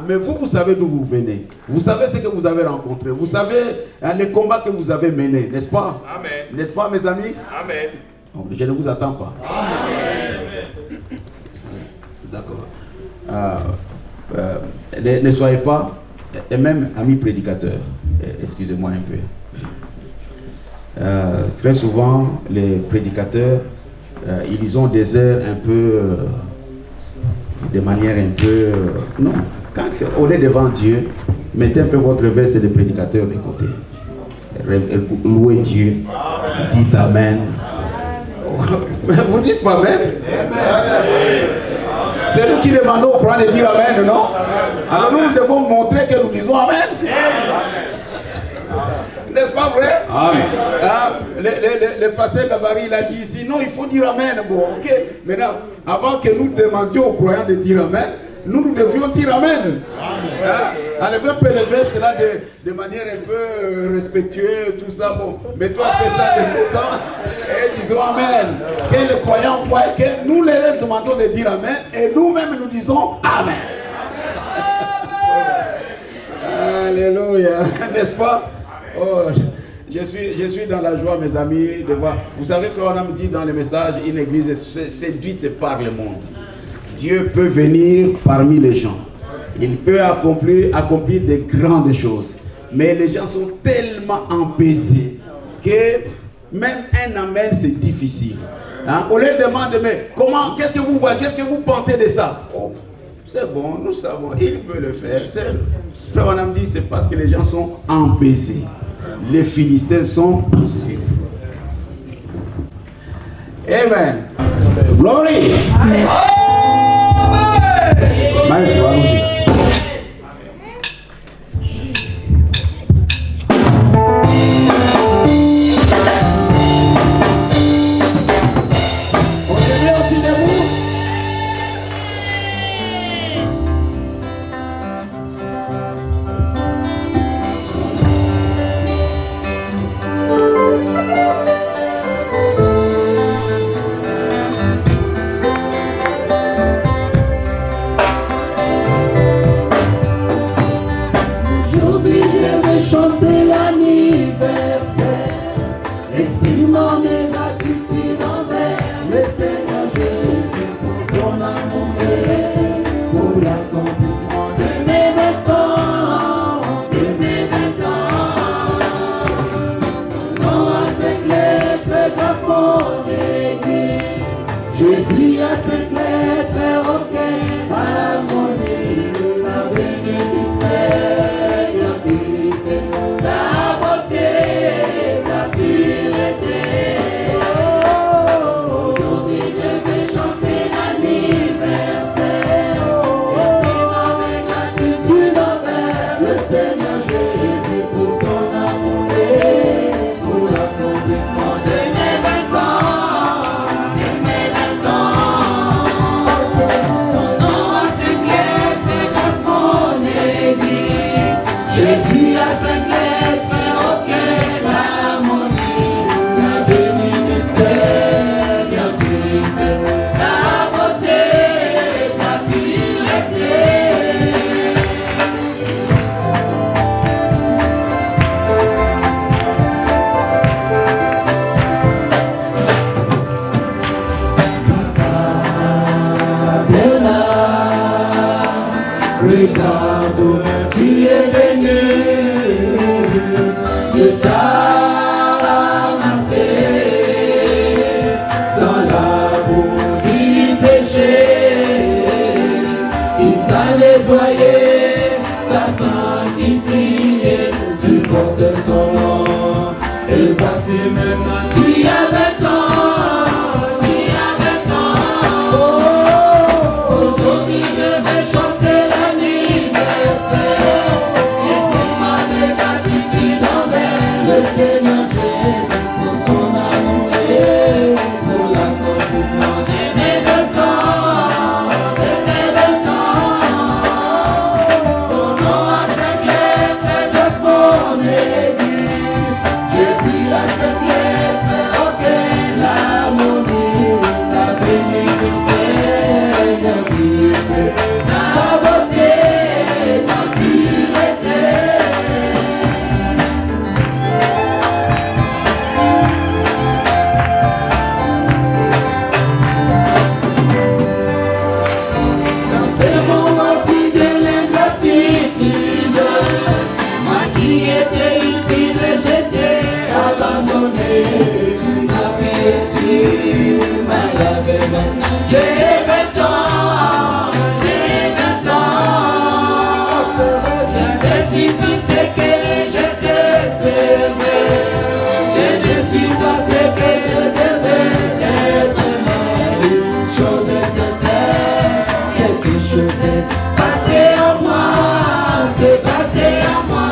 Mais vous savez d'où vous venez. Vous savez ce que vous avez rencontré. Vous savez les combats que vous avez menés, n'est-ce pas? Amen. N'est-ce pas, mes amis? Amen. Bon, je ne vous attends pas. Amen. D'accord. Ne soyez pas, et même amis prédicateurs, excusez-moi un peu. Très souvent, les prédicateurs, ils ont des airs un peu, de manière un peu, non. Quand on est devant Dieu, mettez un peu votre veste de prédicateur de côté. Louez Dieu. Dites Amen. Vous dites pas Amen? C'est nous qui demandons au courant de dire Amen, non? Alors nous devons montrer que nous disons Amen. N'est-ce pas vrai? Amen. Le pasteur Gabari, il a dit ici, non, il faut dire Amen. Bon, ok. Maintenant, avant que nous demandions aux croyants de dire Amen, nous devions dire Amen. Enlevez un peu les vestes là de manière un peu respectueuse, tout ça. Bon, mettons un peu ça de longtemps et disons Amen. Que les croyants voient que nous leur demandons de dire Amen et nous-mêmes nous disons Amen. Alléluia. N'est-ce pas? Oh, je suis dans la joie, mes amis, de voir. Vous savez, frère, on a dit dans le message, une église est séduite par le monde. Dieu peut venir parmi les gens. Il peut accomplir de grandes choses. Mais les gens sont tellement empesés que même un amen, c'est difficile. On leur demande, mais comment, qu'est-ce que vous voyez, qu'est-ce que vous pensez de ça? Oh, c'est bon, nous savons, il peut le faire. Frère, on a dit, c'est parce que les gens sont empesés. Les Philistins sont sûrs. Amen. Glory. Amen. Maestro, allons-y. Regarde, tu es venu, nettoyer, t'as sanctifié, tu portes son nom. Et voici maintenant, tu y as 20 ans, tu y as 20 ans. Oh, aujourd'hui je vais chanter l'anniversaire. Exprime-moi mes gratitudes envers le Seigneur Jésus pour son amour et pour l'accomplissement de mes 20 ans, de mes 20 ans. Ton nom a 5 lettres dans mon église. Jésus a 5 lettres, ok, l'harmonie, la bénédiction, la vie, la beauté, la pureté. Dans ce monde rempli de l'ingratitude, moi qui étais une fille rejetée, abandonnée, tu m'as fait, tu m'as lavé maintenant. J'ai 20 ans, j'ai 20 ans. Je ne suis plus ce que j'étais, c'est vrai. Je ne suis pas ce que je devais être, mais une chose est certaine, quelque chose est passé en moi, c'est passé en moi.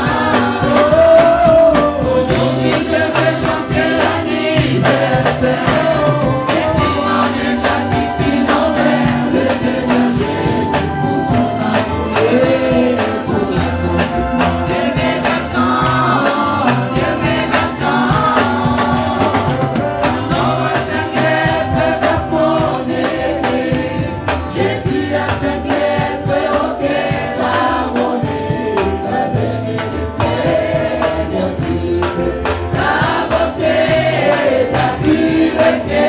Aujourd'hui je vais chanter l'anniversaire. Exprime-moi mes gratitudes envers le Seigneur Jésus pour son amour et pour l'accomplissement de mes 20 ans, de mes 20 ans. Non, c'est lettres dans mon église. Jésus a 5 lettres, ok, l'harmonie, la bénédiction, la beauté, la pureté.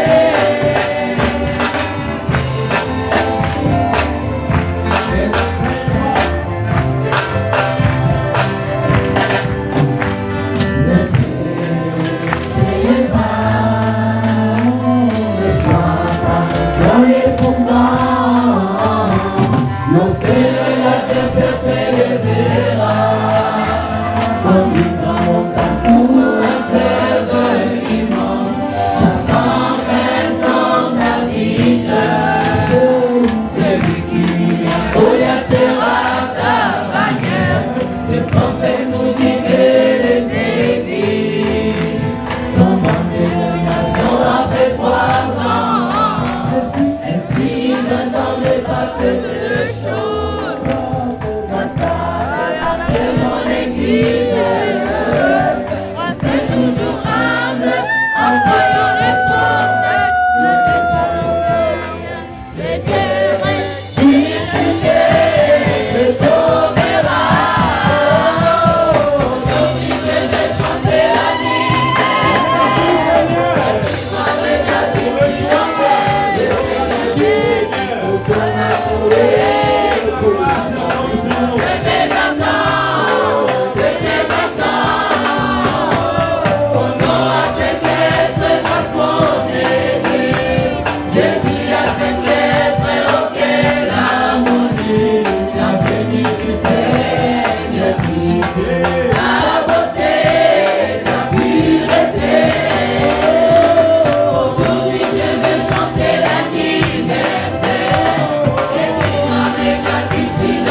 Non, c'est l'adversaire s'élèvera comme une grande montagne ou un fleuve immense. 520 ans David, c'est lui qui Goliath sera ta bannière. Le prophète nous dit que les églises tombent en dénomination après 3 ans. Ainsi maintenant le pape de choses de mon église restez toujours humble en voyant les formes de Dieu ressuscité tombera. Aujourd'hui je vais chanter l'anniversaire. Exprime-moi mes gratitudes envers le Seigneur Jésus pour son amour et pour l'accomplissement de mes 20 ans, de mes 20 ans. Ton nom a 5 lettres dans mon église. Jésus a 5 lettres, ok, l'harmonie, la bénédiction, la vie, la beauté, la pureté. Aujourd'hui je vais chanter l'anniversaire. Exprime-moi mes gratitudes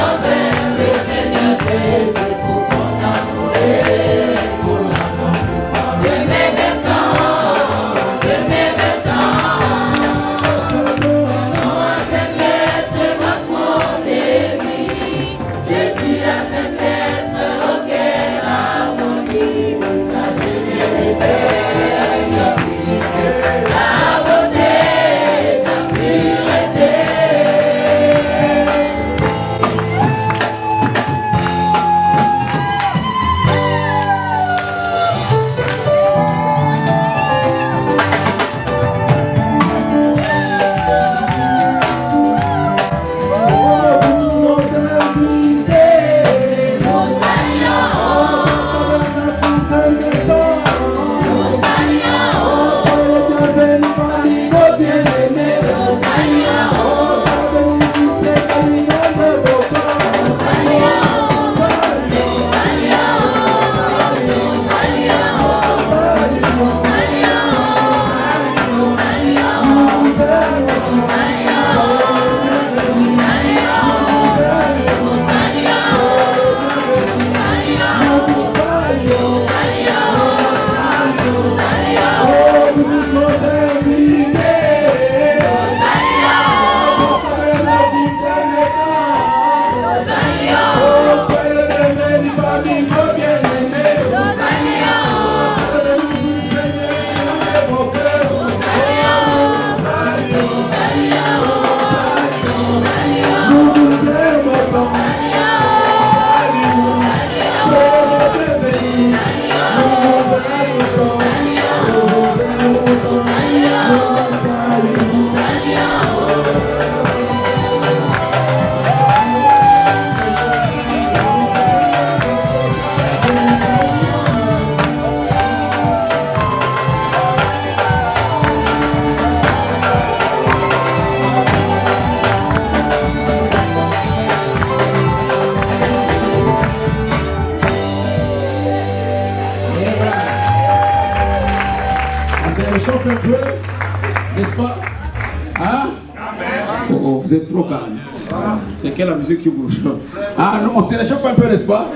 vous êtes trop calme. C'est quelle la musique qui vous chante? Ah non, on se réchauffe un peu, n'est-ce pas?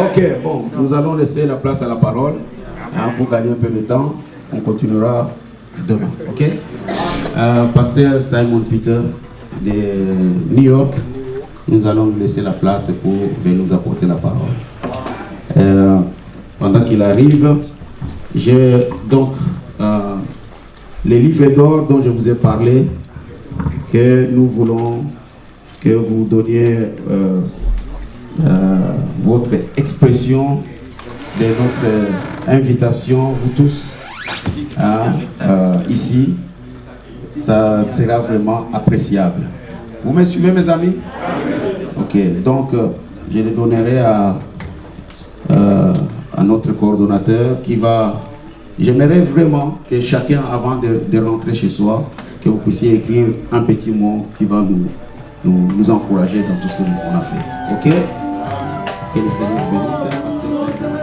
Ok, bon, nous allons laisser la place à la parole pour gagner un peu de temps. On continuera demain, ok? Pasteur Simon Peter de New York, nous allons lui laisser la place pour venir nous apporter la parole. Pendant qu'il arrive, j'ai donc les livres d'or dont je vous ai parlé, que nous voulons que vous donniez votre expression de notre invitation, vous tous, ici. Ça sera vraiment appréciable. Vous me suivez, mes amis? Ok, donc je le donnerai à notre coordonnateur qui va... J'aimerais vraiment que chacun, avant de rentrer chez soi, que vous puissiez écrire un petit mot qui va nous encourager dans tout ce que nous avons fait. Ok? Que le Seigneur bénisse.